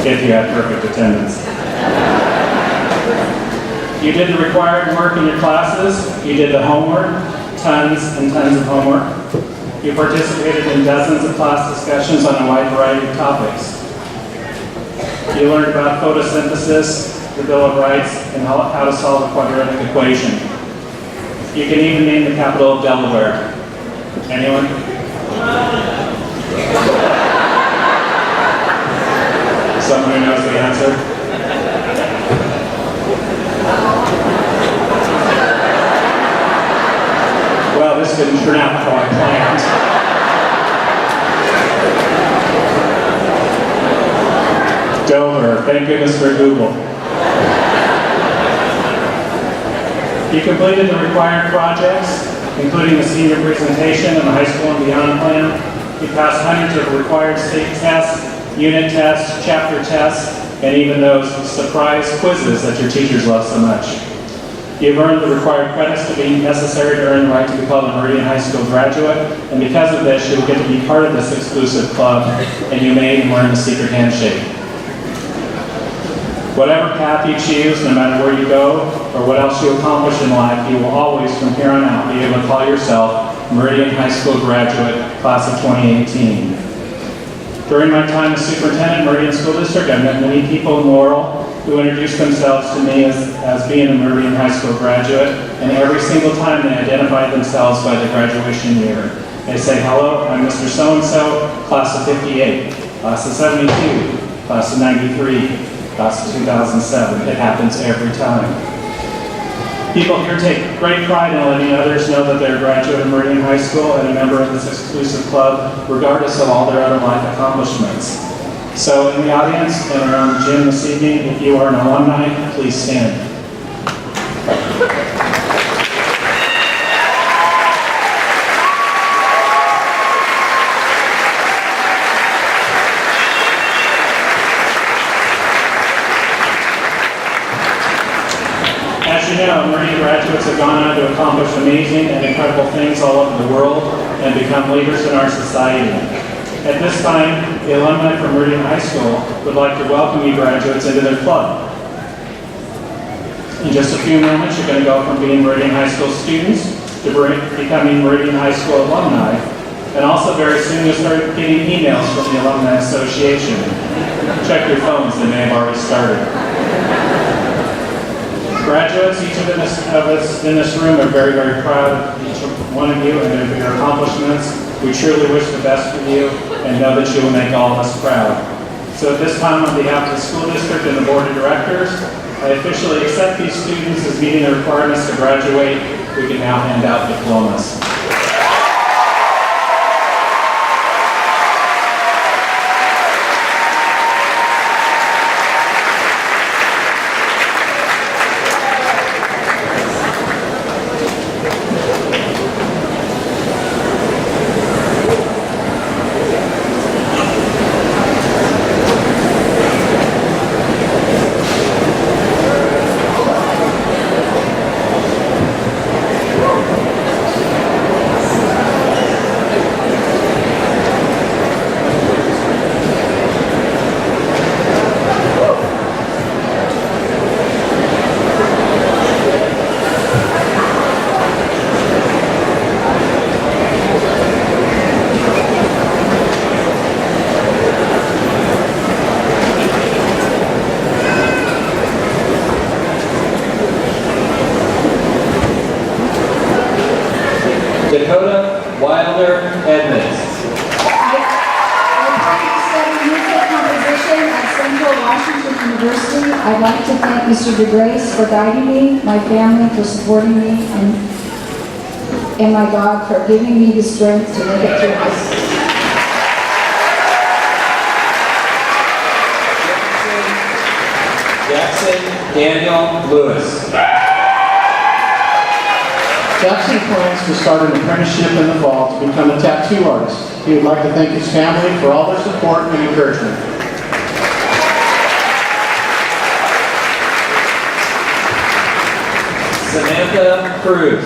If you had perfect attendance. You did the required work in your classes. You did the homework, tons and tons of homework. You participated in dozens of class discussions on a wide variety of topics. You learned about photosynthesis, the Bill of Rights, and how to solve a quadratic equation. You can even name the capital of Delaware. Anyone? Someone who knows the answer? Well, this didn't turn out how I planned. Dover, thank goodness for Google. You completed the required projects, including the senior presentation and the high school and beyond plan. You passed hundreds of required state tests, unit tests, chapter tests, and even those surprise quizzes that your teachers love so much. You've earned the required credits to be necessary to earn the right to be called a Meridian High School graduate, and because of this, you'll get to be part of this exclusive club, and you may even learn the secret handshake. Whatever path you choose, no matter where you go, or what else you accomplish in life, you will always, from here on out, be able to call yourself Meridian High School graduate, class of 2018. During my time as superintendent of Meridian School District, I've met many people in Laurel who introduced themselves to me as being a Meridian High School graduate, and every single time they identify themselves by the graduation year. They say, hello, I'm Mr. So-and-so, class of 58, class of 72, class of 93, class of 2007. It happens every time. People here take great pride in letting others know that they're a graduate of Meridian High School and a member of this exclusive club, regardless of all their other life accomplishments. So in the audience and around the gym this evening, if you are an alumni, please stand. As you know, Meridian graduates have gone on to accomplish amazing and incredible things all over the world and become leaders in our society. At this time, the alumni from Meridian High School would like to welcome you graduates into their club. In just a few moments, you're going to go from being Meridian High School students to becoming Meridian High School alumni, and also very soon you'll start getting emails from the Alumni Association. Check your phones, they may have already started. Graduates, each of us in this room are very, very proud of each one of you and of your accomplishments. We truly wish the best for you and know that you will make all of us proud. So at this time, on behalf of the school district and the board of directors, I officially accept these students as meeting the requirements to graduate. We can now hand out diplomas. Dakota Wilder Edmonds. I plan to study music composition at Central Washington University. I'd like to thank Mr. DeGrace for guiding me, my family for supporting me, and my God for giving me the strength to make it through high school. Jackson Daniel Lewis. Jackson plans to start an apprenticeship in the fall to become a tattoo artist. He would like to thank his family for all their support and encouragement. Samantha Cruz.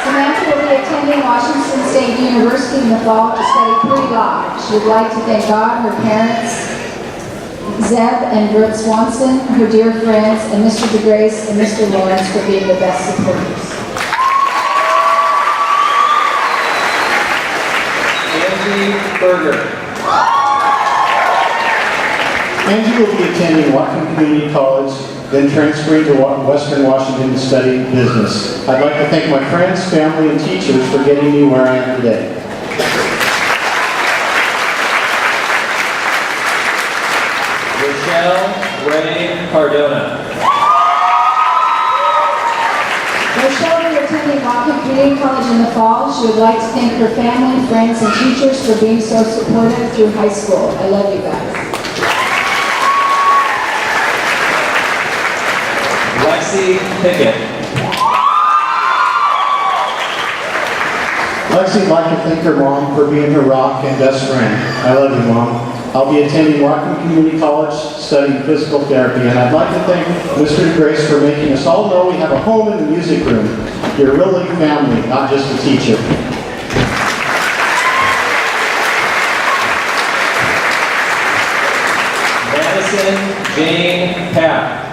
Samantha will be attending Washington State University in the fall to study pre-law. She would like to thank God, her parents, Zeb and Britt Swanson, her dear friends, and Mr. DeGrace and Mr. Lawrence for being the best supporters. Angie Berger. Angie will be attending Whatcom Community College, then transferring to Western Washington to study business. I'd like to thank my friends, family, and teachers for getting me where I am today. Rochelle Ray Cardona. Rochelle will be attending Whatcom Community College in the fall. She would like to thank her family, friends, and teachers for being so supportive through high school. I love you guys. Lexi Pickett. Lexi would like to thank her mom for being her rock and best friend. I love you, Mom. I'll be attending Whatcom Community College studying physical therapy, and I'd like to thank Mr. DeGrace for making us all know we have a home in the music room. You're really family, not just a teacher. Madison Jane Papp.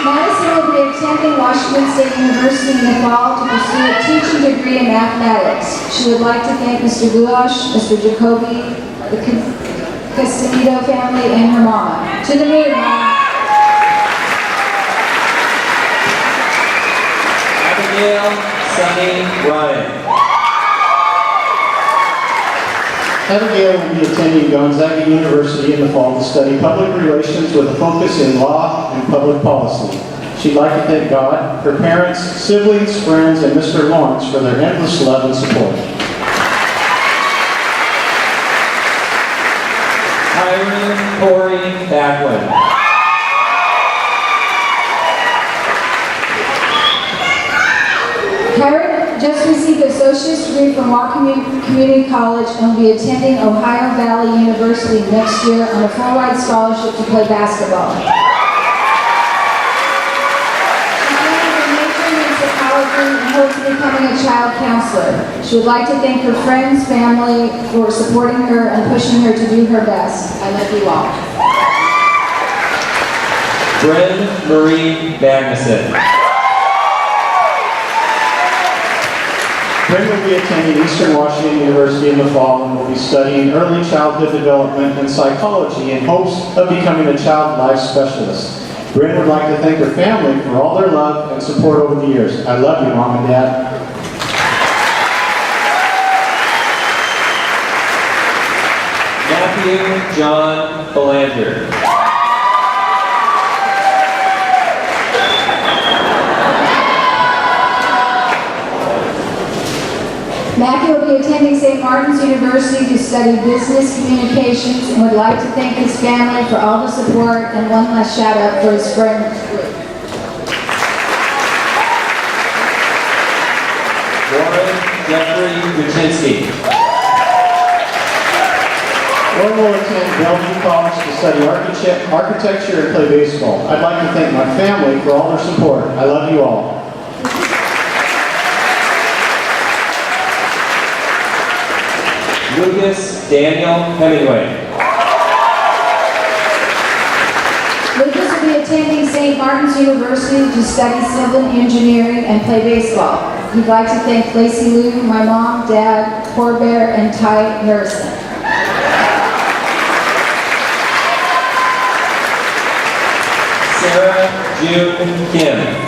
Madison will be attending Washington State University in the fall to pursue a teaching degree in mathematics. She would like to thank Mr. Gulash, Mr. Jacoby, the Castanito family, and her mama. To the moon, Mom. Abigail Sunny Ryan. Abigail will be attending Gonzaga University in the fall to study public relations with a focus in law and public policy. She'd like to thank God, her parents, siblings, friends, and Mr. Lawrence for their endless love and support. Tyron Corey Backwin. Karen just received an associate's degree from Whatcom Community College and will be attending Ohio Valley University next year on a full-ride scholarship to play basketball. She's planning on majoring in psychology and hopes of becoming a child counselor. She would like to thank her friends, family for supporting her and pushing her to do her best. I love you all. Bryn Marie Magnuson. Bryn will be attending Eastern Washington University in the fall and will be studying early childhood development and psychology in hopes of becoming a child life specialist. Bryn would like to thank her family for all their love and support over the years. I love you, Mom and Dad. Matthew John Belanger. Matthew will be attending St. Martin's University to study business communications and would like to thank his family for all the support, and one last shout out for his friend. Warren Jeffrey Buczynski. Warren will attend Bellevue College to study architecture and play baseball. I'd like to thank my family for all their support. I love you all. Lucas Daniel Hemingway. Lucas will be attending St. Martin's University to study civil engineering and play baseball. He'd like to thank Lacey Lou, my mom, dad, Corbear, and Ty Harrison. Sarah June Kim.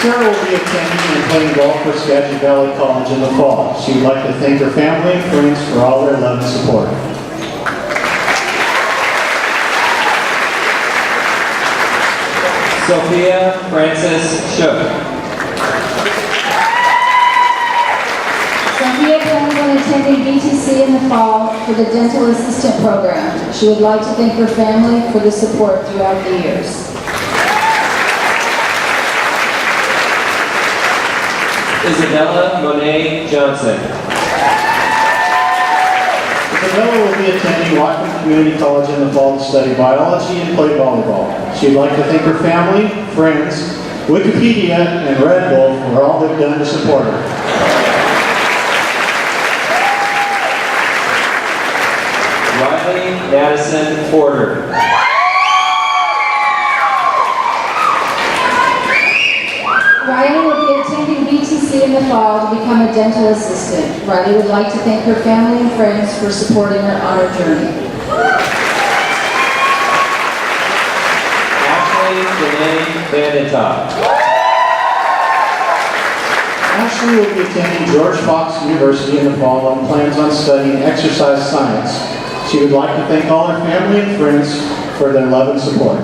Sarah will be attending and playing golf for Skagit Valley College in the fall. She would like to thank her family and friends for all their love and support. Sophia Francis Shook. Sophia plans on attending BTC in the fall for the dental assistant program. She would like to thank her family for the support throughout the years. Isabella Monet Johnson. Isabella will be attending Whatcom Community College in the fall to study biology and play volleyball. She'd like to thank her family, friends, Wikipedia, and Red Bull for all they've done to support her. Riley Madison Porter. Riley will be attending BTC in the fall to become a dental assistant. Riley would like to thank her family and friends for supporting her on her journey. Ashley Renee Vandentopp. Ashley will be attending George Fox University in the fall and plans on studying exercise science. She would like to thank all her family and friends for their love and support.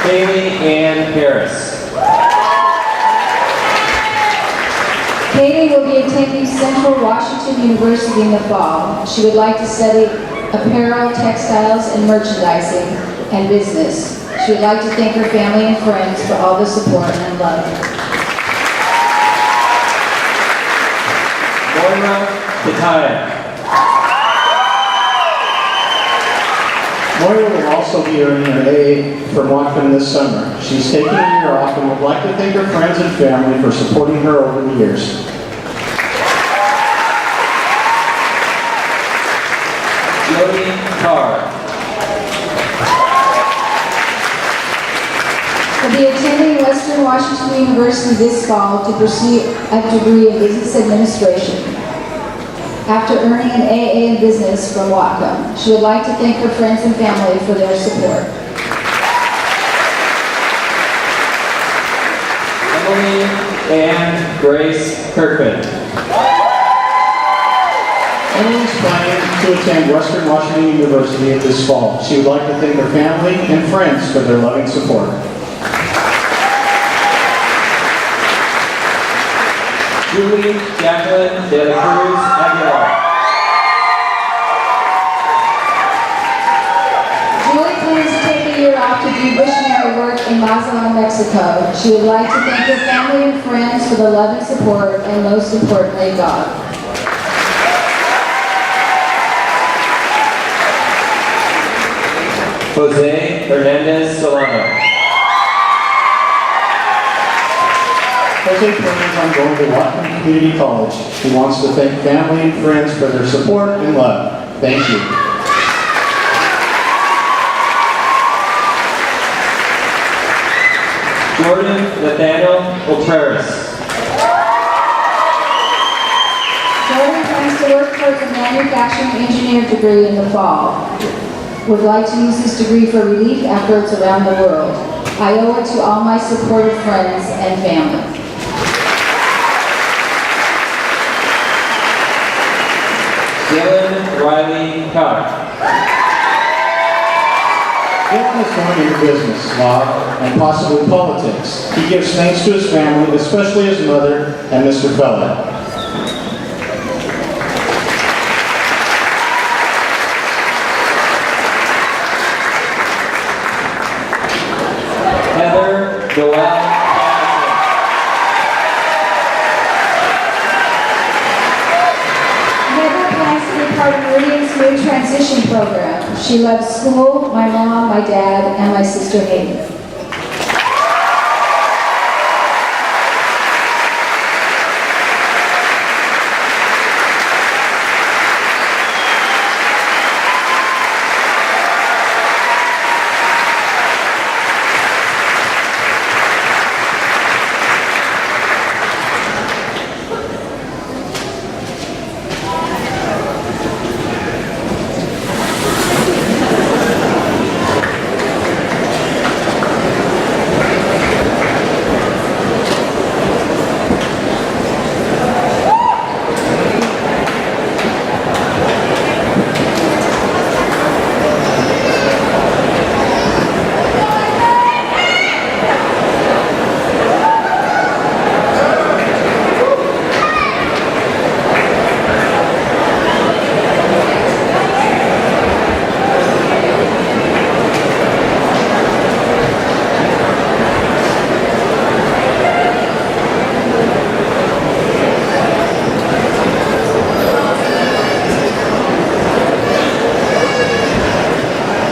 Kaylee Ann Harris. Katie will be attending Central Washington University in the fall. She would like to study apparel, textiles, and merchandising, and business. She would like to thank her family and friends for all the support and love. Moira Kataya. Moira will also be earning her AA from Whatcom this summer. She's taking a year off and would like to thank her friends and family for supporting her over the years. Jody Carr. Will be attending Western Washington University this fall to pursue a degree in business administration. After earning an AA in business from Whatcom, she would like to thank her friends and family for their support. Emily Ann Grace Kirkman. Emily's planning to attend Western Washington University this fall. She would like to thank her family and friends for their loving support. Julie Jacqueline De La Cruz Aguilar. Julie plans to take a year off to do missionary work in Mazatlan, Mexico. She would like to thank her family and friends for the love and support, and most importantly, God. Jose Hernandez Solano. Jose plans on going to Whatcom Community College. He wants to thank family and friends for their support and love. Thank you. Jordan Nathaniel Otreras. Jordan plans to work towards a manufacturing engineer degree in the fall. Would like to use this degree for relief efforts around the world. I owe it to all my supportive friends and family. Dylan Riley Carr. Dylan is going into business, law, and possibly politics. He gives thanks to his family, especially his mother and Mr. Feller. Heather Joelle Patterson. Heather plans to be part of Meridian's new transition program. She loves school, my mom, my dad, and my sister Hayden.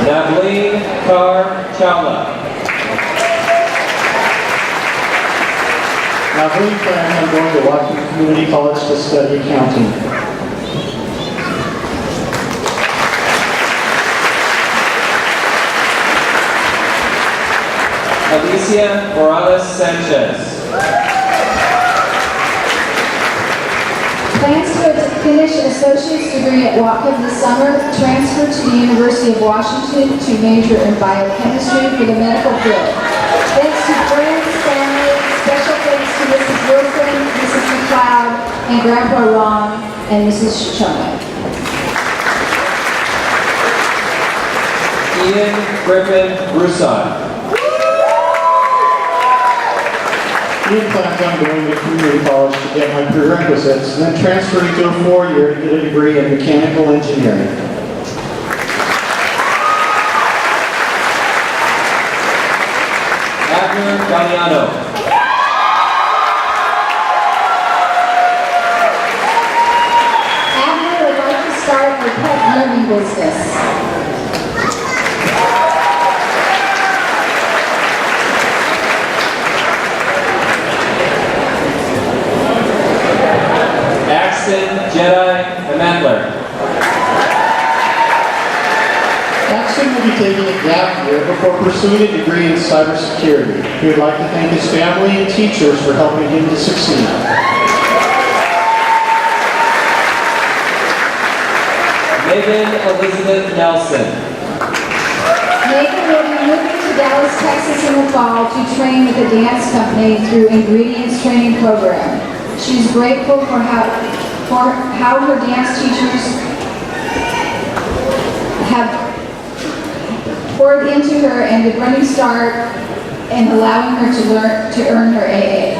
Navleen Kaur Chawla. Now, we plan on going to Washington Community College to study accounting. Alicia Morales Sanchez. Plans to finish an associate's degree at Whatcom this summer, transfer to the University of Washington to major in biochemistry for the medical field. Thanks to friends, family, special thanks to Mrs. Wilson, Mrs. McLeod, and Grandpa Ron, and Mrs. Shoshone. Ian Griffin Broussard. Ian plans on going to community college to get my prerequisites, and then transferring to a 4-year to get a degree in mechanical engineering. Abner Galliano. Abner would like to start a pet grooming business. Axton Jedi Amandler. Axton will be taking a gap year before pursuing a degree in cybersecurity. He would like to thank his family and teachers for helping him to succeed. Megan Elizabeth Nelson. Megan will be moving to Dallas, Texas in the fall to train with a dance company through Ingredients Training Program. She's grateful for how her dance teachers have poured into her and the running start and allowing her to earn her AA.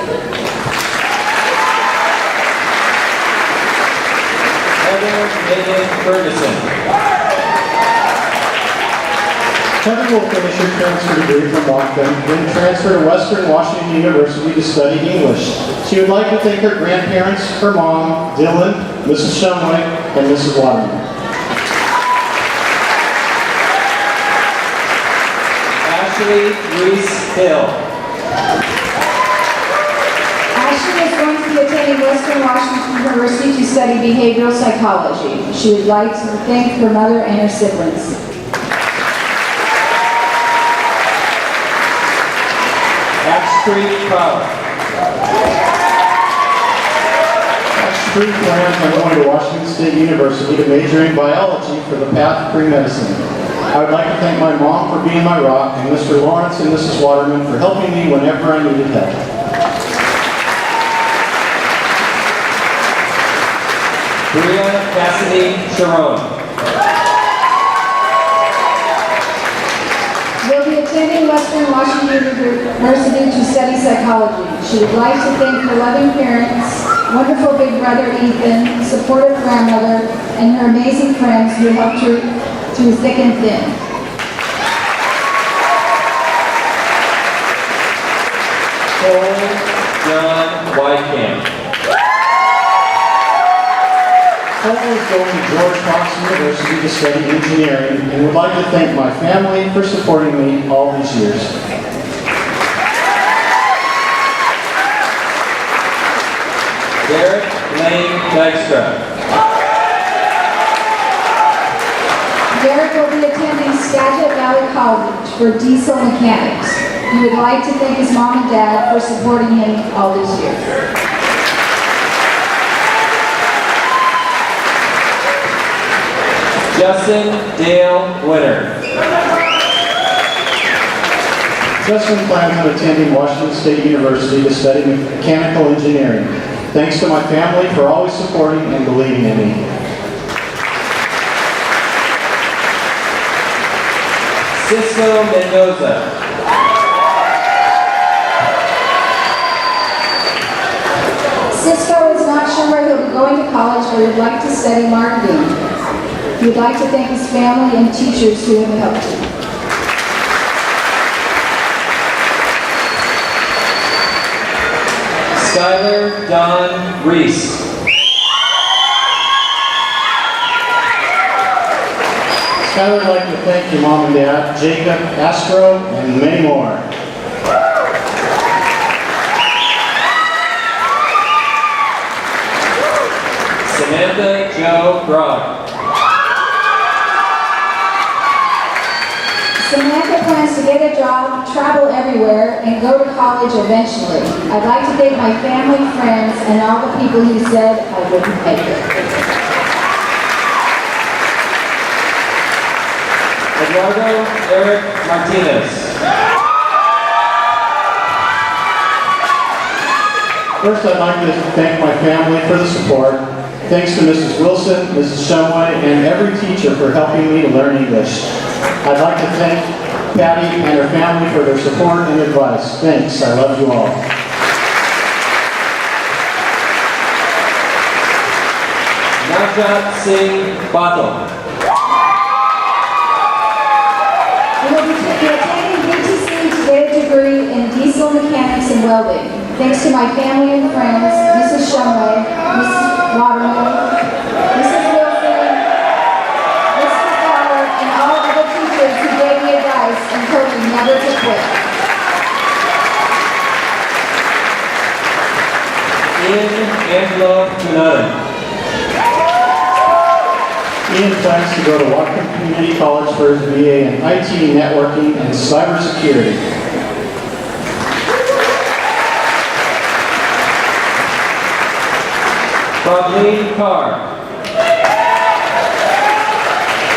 Heather Megan Ferguson. Heather will finish her transfer degree from Whatcom, then transfer to Western Washington University to study English. She would like to thank her grandparents, her mom, Dylan, Mrs. Shumway, and Mrs. Waterman. Ashley Reese Hill. Ashley is going to be attending Western Washington University to study behavioral psychology. She would like to thank her mother and her siblings. Ashtree Crowder. Pre-planned, I'm going to Washington State University to major in biology for the path of pre-medicine. I would like to thank my mom for being my rock and Mr. Lawrence and Mrs. Waterman for helping me whenever I needed help. Bria Cassidy Sharon. Will be attending Western Washington University to study psychology. She would like to thank her loving parents, wonderful big brother Ethan, supportive grandmother, and her amazing friends who helped her through thick and thin. Cole John Whitecamp. Cole is going to George Fox University to study engineering and would like to thank my family for supporting me all these years. Derek Lane Dykstra. Derek will be attending Skagit Valley College for diesel mechanics. He would like to thank his mom and dad for supporting him all these years. Justin Dale Winter. Justin plans on attending Washington State University to study mechanical engineering. Thanks to my family for always supporting and believing in me. Cisco Mendoza. Cisco is not sure where he'll be going to college, but would like to study marketing. He would like to thank his family and teachers who have helped him. Skylar Don Reese. Skylar would like to thank your mom and dad, Jacob, Astro, and many more. Samantha Jo Brock. Samantha plans to get a job, travel everywhere, and go to college eventually. I'd like to thank my family, friends, and all the people who said I wouldn't make it. Eduardo Eric Martinez. First, I'd like to thank my family for the support. Thanks to Mrs. Wilson, Mrs. Shumway, and every teacher for helping me to learn English. I'd like to thank Patty and her family for their support and advice. Thanks, I love you all. Navjot Singh Bato. We will be attending BTC to get a degree in diesel mechanics and welding. Thanks to my family and friends, Mrs. Shumway, Mrs. Waterman, Mrs. Wilson, Mrs. Fowler, and all other teachers who gave me advice and told me never to quit. Ian Angelo Tunada. Ian plans to go to Whatcom Community College for his BA in IT, networking, and cybersecurity. Pravleen Carr.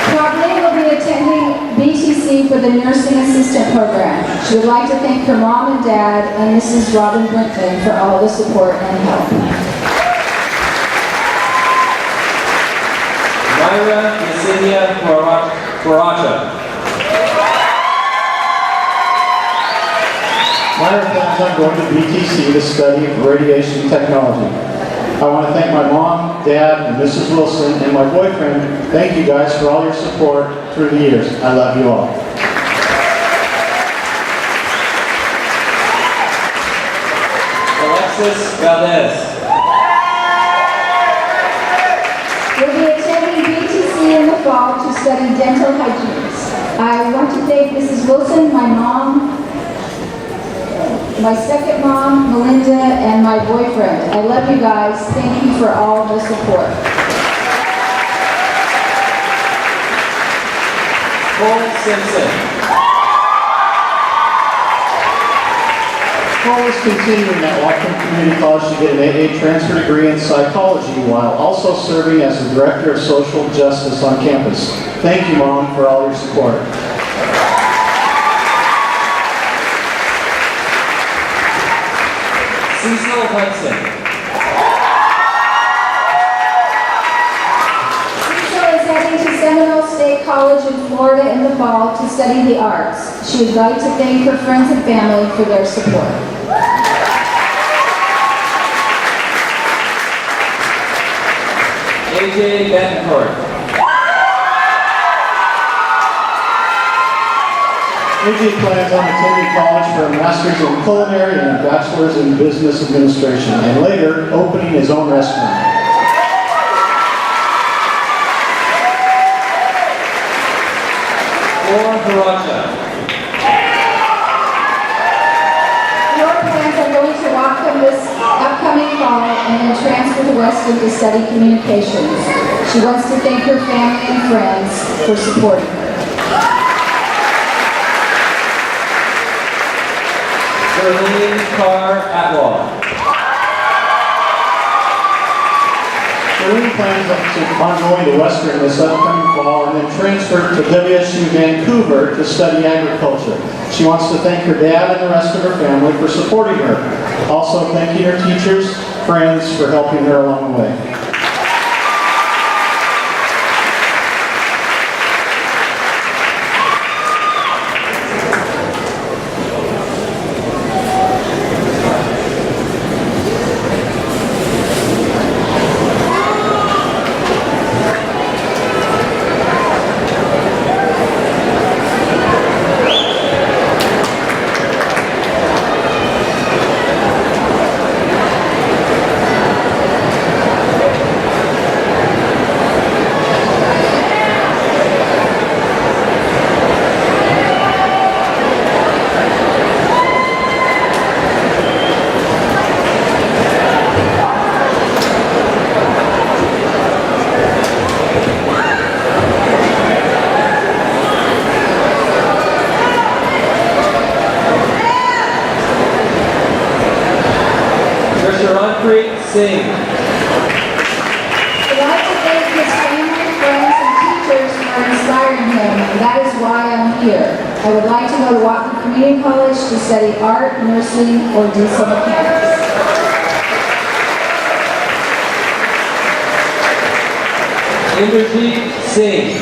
Pravleen will be attending BTC for the nursing assistant program. She would like to thank her mom and dad and Mrs. Robin Brinkman for all the support and help. Myra Yesenia Paracha. Myra plans on going to BTC to study radiation technology. I want to thank my mom, dad, and Mrs. Wilson, and my boyfriend. Thank you guys for all your support through the years. I love you all. Alexis Valdez. We'll be attending BTC in the fall to study dental hygiene. I want to thank Mrs. Wilson, my mom, my second mom, Melinda, and my boyfriend. I love you guys. Thank you for all the support. Cole Simpson. Cole is continuing at Washington Community College to get an AA transfer degree in psychology while also serving as the Director of Social Justice on campus. Thank you, Mom, for all your support. Cecil Hudson. Cecil is heading to Seminole State College in Florida in the fall to study the arts. She would like to thank her friends and family for their support. AJ Betancourt. AJ plans on attending college for a master's in culinary and a bachelor's in business administration, and later opening his own restaurant. Laura Haracha. Your plans are going to Whatcom this upcoming fall and then transfer to Weston to study communications. She wants to thank her family and friends for supporting her. Darlene Carr Atwell. Darlene plans on going to Western this upcoming fall and then transfer to WSU Vancouver to study agriculture. She wants to thank her dad and the rest of her family for supporting her. Also thanking her teachers, friends for helping her along the way. Singh. I'd like to thank his family, friends, and teachers for inspiring him. That is why I'm here. I would like to go to Whatcom Community College to study art, nursing, or diesel mechanics. Indrajit Singh.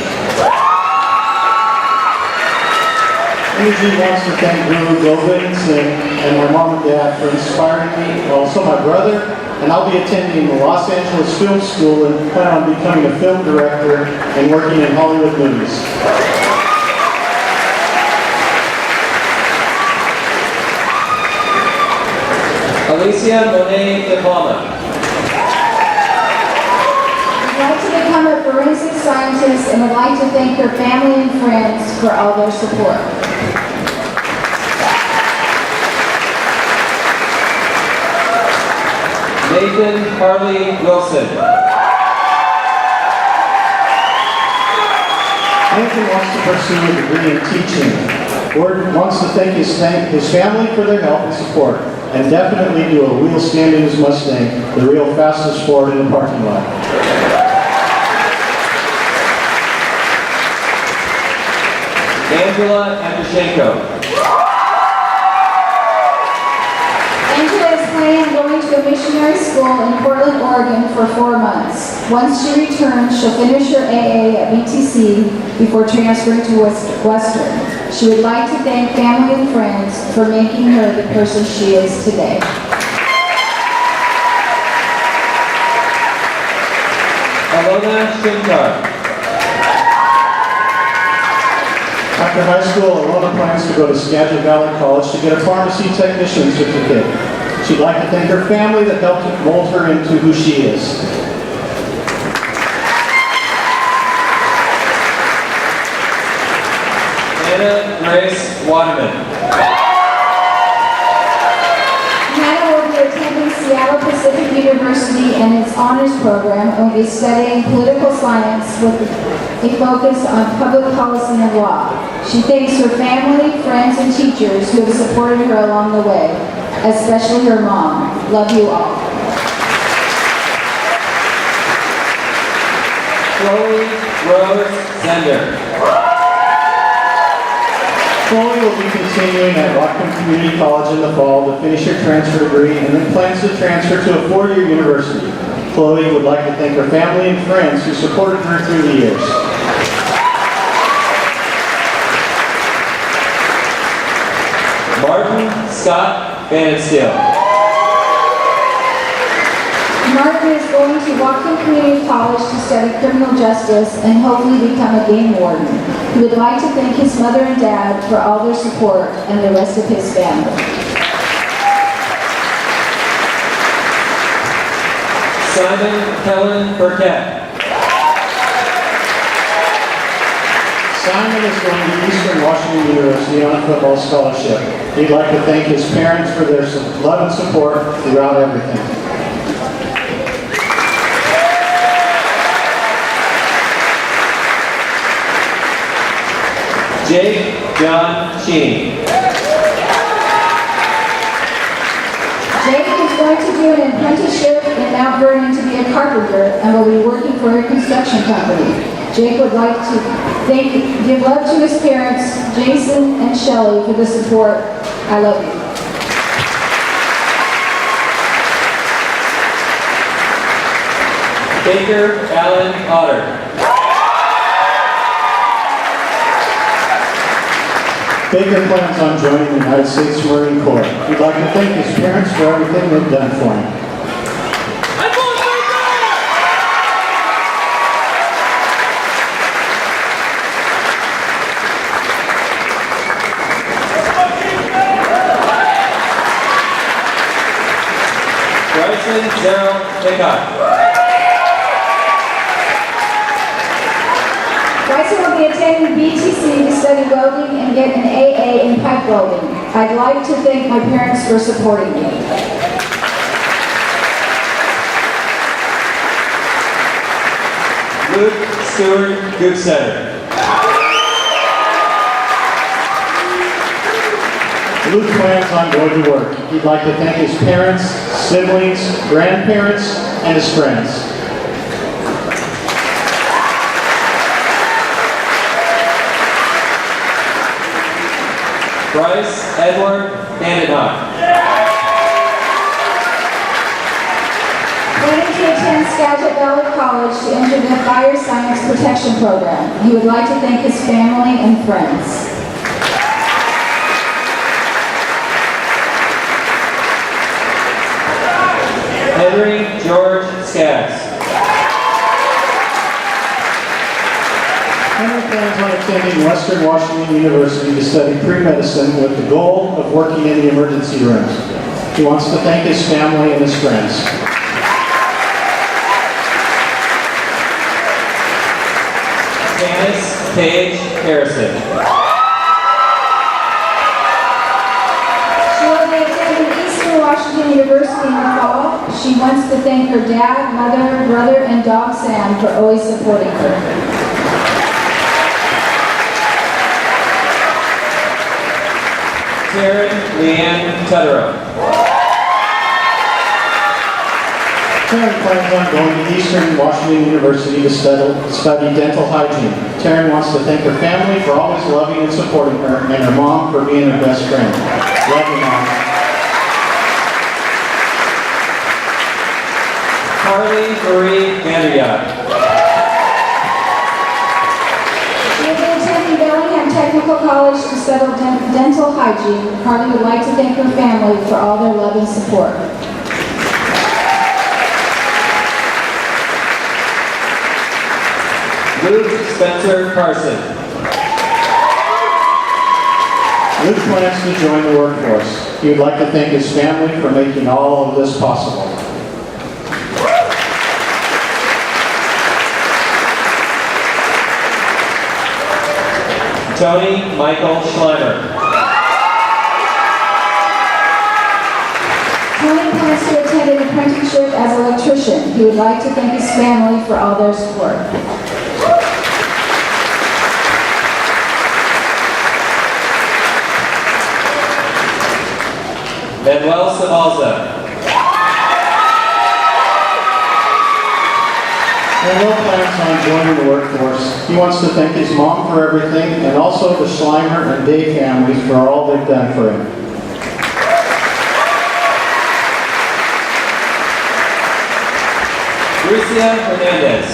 Indrajit wants to thank Guru Govind Singh and my mom and dad for inspiring me, also my brother, and I'll be attending the Los Angeles Film School and plan on becoming a film director and working in Hollywood movies. Alicia Monet Diploma. I'd like to become a forensic scientist and would like to thank her family and friends for all their support. Nathan Harley Wilson. Nathan wants to pursue a degree in teaching. Gordon wants to thank his family for their help and support, and definitely do a wheel stand in his Mustang, the real fastest Ford in the parking lot. Angela Andrushenko. Angela is planning on going to a missionary school in Portland, Oregon for 4 months. Once she returns, she'll finish her AA at BTC before transferring to Western. She would like to thank family and friends for making her the person she is today. Alona Shinkar. After high school, Alona plans to go to Skagit Valley College to get a pharmacy technician certificate. She'd like to thank her family that helped mold her into who she is. Anna Grace Waterman. Hannah will be attending Seattle Pacific University and its honors program and will be studying political science with a focus on public policy and law. She thanks her family, friends, and teachers who have supported her along the way, especially her mom. Love you all. Chloe Rose Zender. Chloe will be continuing at Rockland Community College in the fall to finish her transfer degree and then plans to transfer to a four-year university. Chloe would like to thank her family and friends who supported her through the years. Martin Scott Bannister. Martin is going to Rockland Community College to study criminal justice and hopefully become a game warden. He would like to thank his mother and dad for all their support and the rest of his family. Simon Helen Burkett. Simon is going to Eastern Washington University on a football scholarship. He'd like to thank his parents for their love and support throughout everything. Jake John Cheney. Jake is going to do an apprenticeship in Mount Vernon to be a carpenter and will be working for a construction company. Jake would like to give love to his parents, Jason and Shelley, for the support. I love you. Baker Allen Otter. Baker plans on joining the United States Marine Corps. He'd like to thank his parents for everything they've done for him. Bryson Darrell Hickok. Bryson will be attending BTC to study welding and get an AA in pipe welding. I'd like to thank my parents for supporting me. Luke Stewart Goopsetter. Luke plans on going to work. He'd like to thank his parents, siblings, grandparents, and his friends. Bryce Edward Vandenhoff. Planning to attend Skagit Valley College to enter the Fire Science Protection Program. He would like to thank his family and friends. Henry George Skaggs. Henry plans on attending Western Washington University to study pre-medicine with the goal of working in the emergency rooms. He wants to thank his family and his friends. Janice Paige Harrison. She will be attending Eastern Washington University in the fall. She wants to thank her dad, mother, brother, and dog Sam for always supporting her. Taryn Leanne Tutterow. Taryn plans on going to Eastern Washington University to study dental hygiene. Taryn wants to thank her family for always loving and supporting her, and her mom for being her best friend. Love you, Mom. Carly Marie Vanderyacht. She will be attending Bellingham Technical College to study dental hygiene. Carly would like to thank her family for all their love and support. Luke Spencer Carson. Luke plans to join the workforce. He would like to thank his family for making all of this possible. Tony Michael Schleimer. Tony plans to attend an apprenticeship as an electrician. He would like to thank his family for all their support. Manuel Sabalza. Manuel plans on joining the workforce. He wants to thank his mom for everything and also the Schleimer and Day families for all they've done for him. Lucia Hernandez.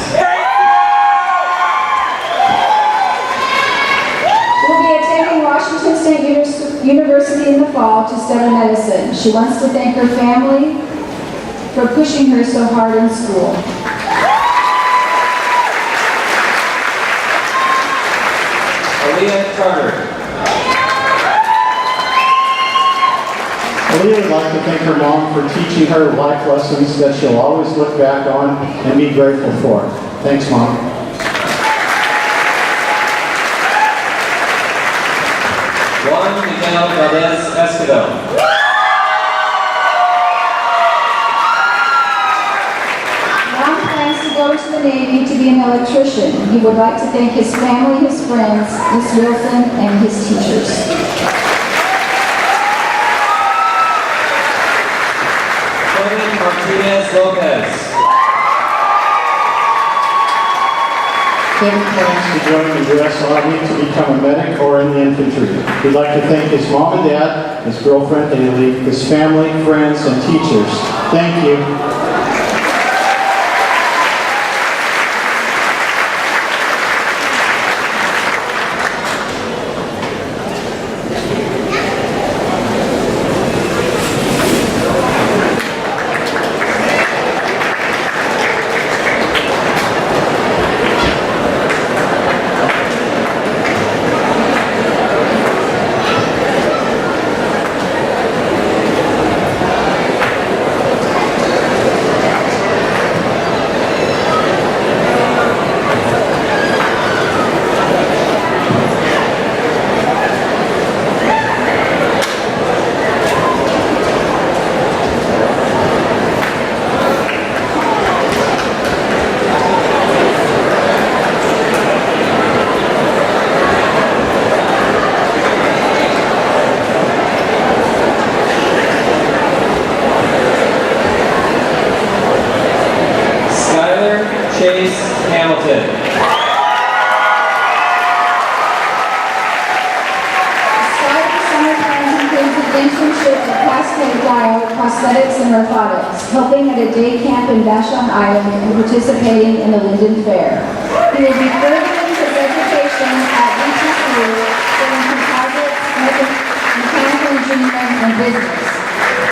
She will be attending Washington State University in the fall to study medicine. She wants to thank her family for pushing her so hard in school. Aaliyah Carter. Aaliyah would like to thank her mom for teaching her life lessons that she'll always look back on and be grateful for. Thanks, Mom. Juan Miguel Valdez Escobedo. Ron plans to go to the Navy to be an electrician. He would like to thank his family, his friends, Miss Wilson, and his teachers. Martinez Lopez. Kevin plans to join the U.S. Army to become a medic or in the infantry. He'd like to thank his mom and dad, his girlfriend Haley, his family, friends, and teachers. Thank you. Helping at a day camp in Vashon Island and participating in the Linden Fair. He will be furthering his education at VTU in composites, mechanical engineering, and business.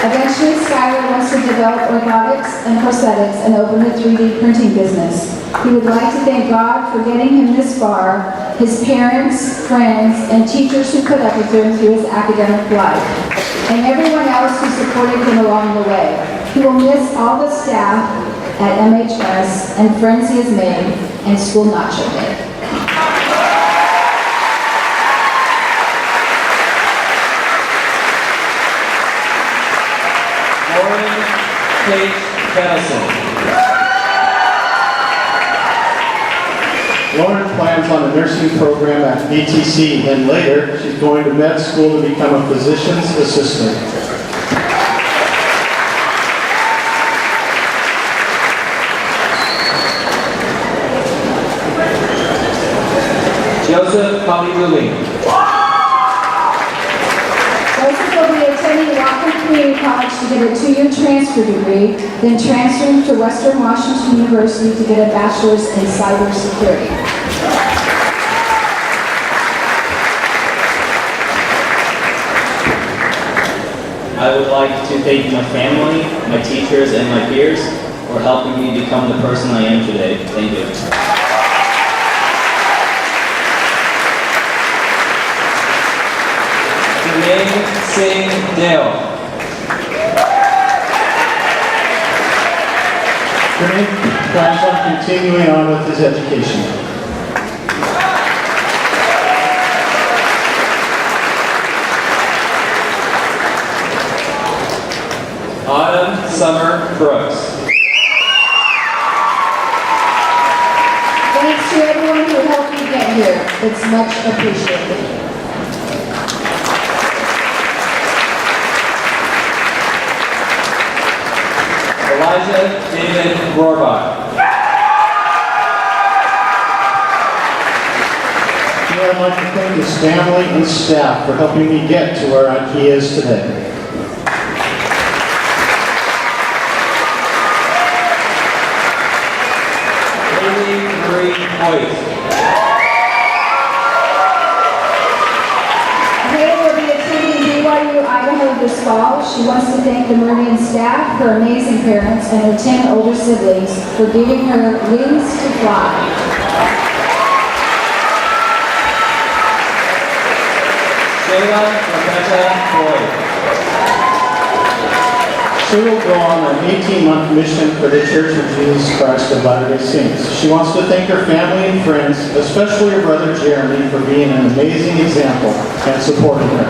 Eventually, Skylar wants to develop orthotics and prosthetics and open a 3D printing business. He would like to thank God for getting him this far, his parents, friends, and teachers who put up with him through his academic life, and everyone else who supported him along the way. He will miss all the staff at MHS and friends he has made and school nacho day. Lauren Kate Kennison. Lauren plans on a nursing program at BTC, and later she's going to med school to become a physician's assistant. Joseph Kalibuli. Joseph will be attending Rockland Community College to get a 2-year transfer degree, then transferring to Western Washington University to get a bachelor's in cybersecurity. I would like to thank my family, my teachers, and my peers for helping me become the person I am today. Thank you. Jermaine Singh Dale. Jermaine plans on continuing on with his education. Autumn Summer Brooks. Thanks to everyone who helped me get here. It's much appreciated. Elijah David Rohrbach. I'd like to thank his family and staff for helping me get to where he is today. Haley Marie Hoyt. Haley will be attending BYU Idaho this fall. She wants to thank the Meridian staff, her amazing parents, and her 10 older siblings for giving her wings to fly. Shayla Rebecca Boyd. She will go on an 18-month mission for the Church of Jesus Christ of Latter-day Saints. She wants to thank her family and friends, especially her brother Jeremy, for being an amazing example and supporting her.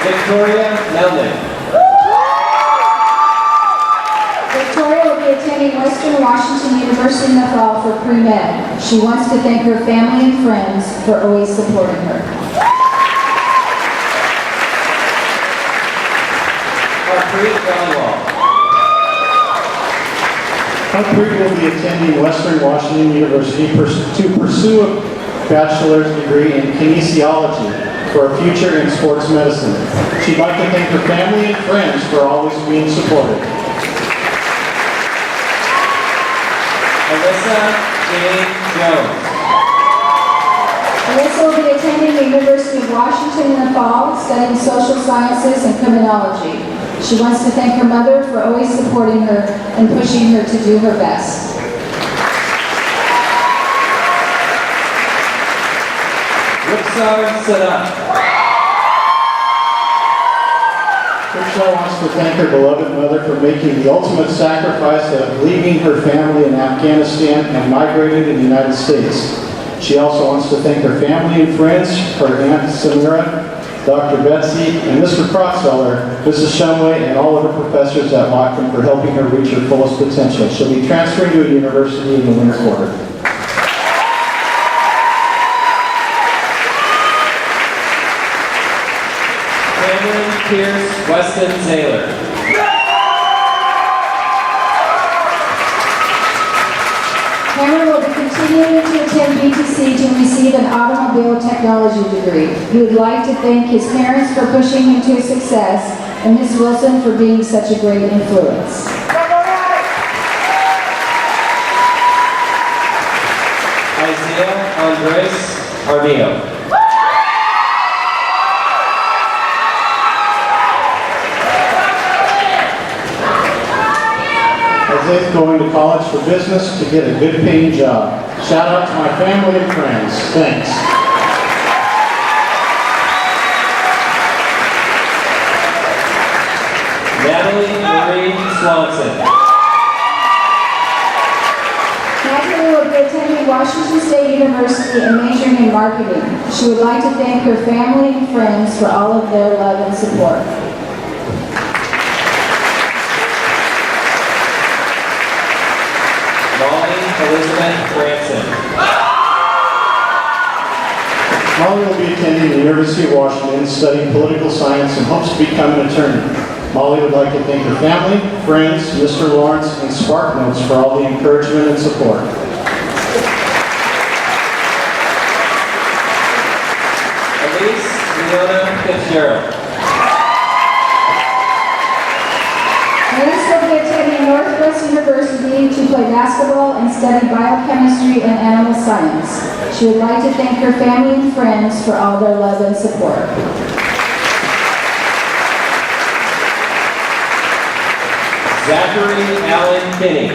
Victoria Melnick. Victoria will be attending Western Washington University in the fall for pre-med. She wants to thank her family and friends for always supporting her. Harpreet Dhaliwal. Harpreet will be attending Western Washington University to pursue a bachelor's degree in kinesiology for a future in sports medicine. She'd like to thank her family and friends for always being supportive. Alyssa Jane Jones. Alyssa will be attending the University of Washington in the fall, studying social sciences and criminology. She wants to thank her mother for always supporting her and pushing her to do her best. Ripsar Sadat. Ripsar wants to thank her beloved mother for making the ultimate sacrifice of leaving her family in Afghanistan and migrating to the United States. She also wants to thank her family and friends, her Aunt Samira, Dr. Betsy, and Mr. Crossfeller, Mrs. Shumway, and all of her professors at Lockton for helping her reach her fullest potential. She'll be transferring to a university in the winter quarter. Cameron Pierce Weston Zaylor. Cameron will be continuing to attend BTC to receive an automobile technology degree. He would like to thank his parents for pushing him to success and Ms. Wilson for being such a great influence. Isaiah Andres Armillo. Isaiah's going to college for business to get a good paying job. Shout out to my family and friends. Thanks. Natalie Marie Swanson. Natalie will be attending Washington State University and majoring in marketing. She would like to thank her family and friends for all of their love and support. Elizabeth Branson. Molly will be attending the University of Washington studying political science and hopes to become an attorney. Molly would like to thank her family, friends, Mr. Lawrence, and SparkNotes for all the encouragement and support. Elise Leona Fitzgerald. Elise will be attending Northwest University to play basketball and study biochemistry and animal science. She would like to thank her family and friends for all their love and support. Zachary Allen Kinney.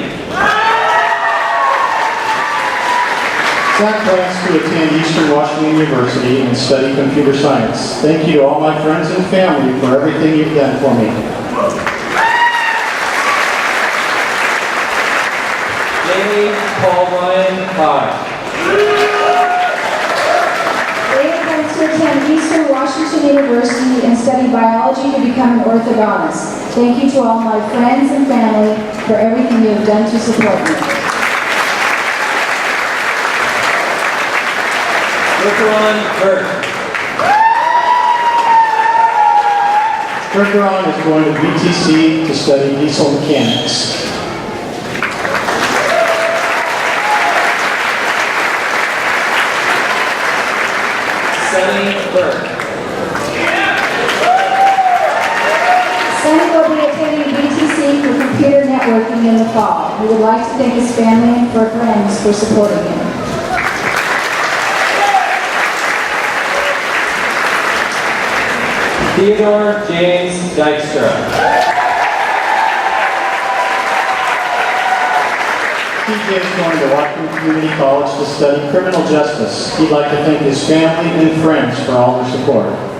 Zach plans to attend Eastern Washington University and study computer science. Thank you to all my friends and family for everything you've done for me. Jamie Paul Ryan Hodge. David plans to attend Eastern Washington study biology to become an orthodontist. Thank you to all my friends and family for everything you have done to support me. Bergeron Burke. Bergeron is going to VTC to study diesel mechanics. Sunny Burke. Sonny will be attending VTC for computer networking in the fall. He would like to thank his family and friends for supporting him. Theodore James Dykstra. TJ is going to Washington Community College to study criminal justice. He'd like to thank his family and friends for all their support.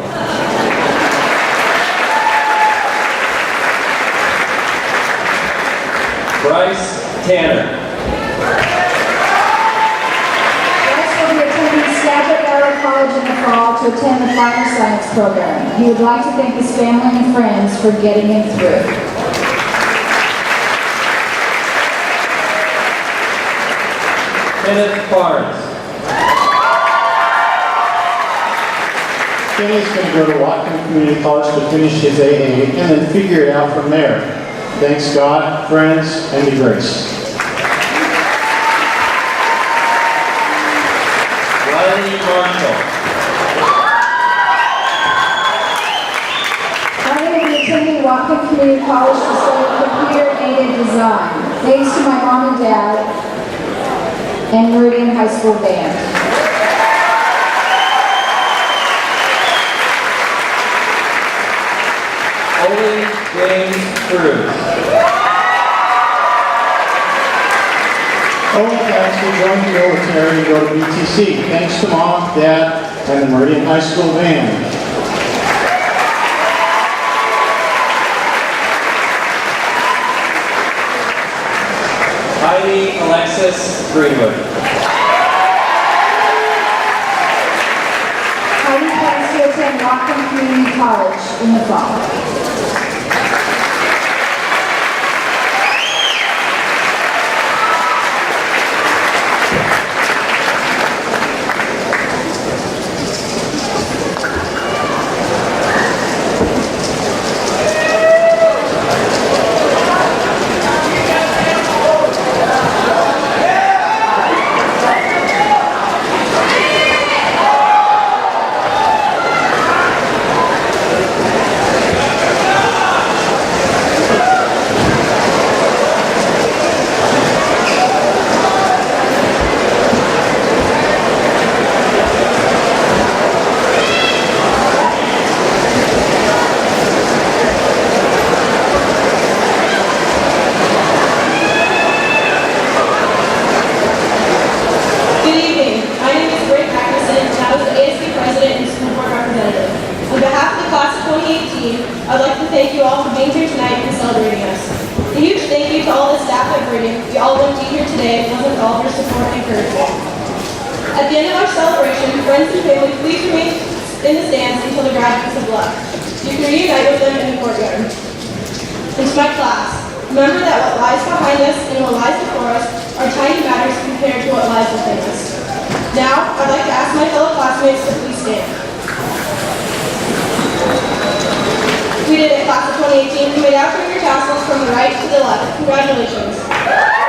Bryce Tanner. Bryce will be attending Stafford Valley College in the fall to attend the Fire Science program. He would like to thank his family and friends for getting him through. Kenneth Barnes. Kenny's going to go to Washington Community College to finish his AA and then figure it out from there. Thanks God, friends, and the grace. Riley Marshall. I'm going to be attending Washington Community College to study computer-aided design. Thanks to my mom and dad and Meridian High School Band. Ollie James Cruz. Owen plans to join the military and go to BTC. Thanks to Mom, Dad, and the Meridian High School band. Heidi Alexis Greenwood. Heidi plans to attend Washington Community College in the fall. I'd like to thank you all for being here tonight and celebrating us. A huge thank you to all the staff at Meridian. You all wouldn't be here today if it wasn't for all of your support and encouragement. At the end of our celebration, friends and family, please remain in the stands until the graduates have left. You can reunite with them in the courtyard. And to my class, remember that what lies behind us and what lies before us are tiny matters compared to what lies within us. Now, I'd like to ask my fellow classmates to please stand. We did it, class of 2018. You may now turn your tassels from the right to the left. Congratulations.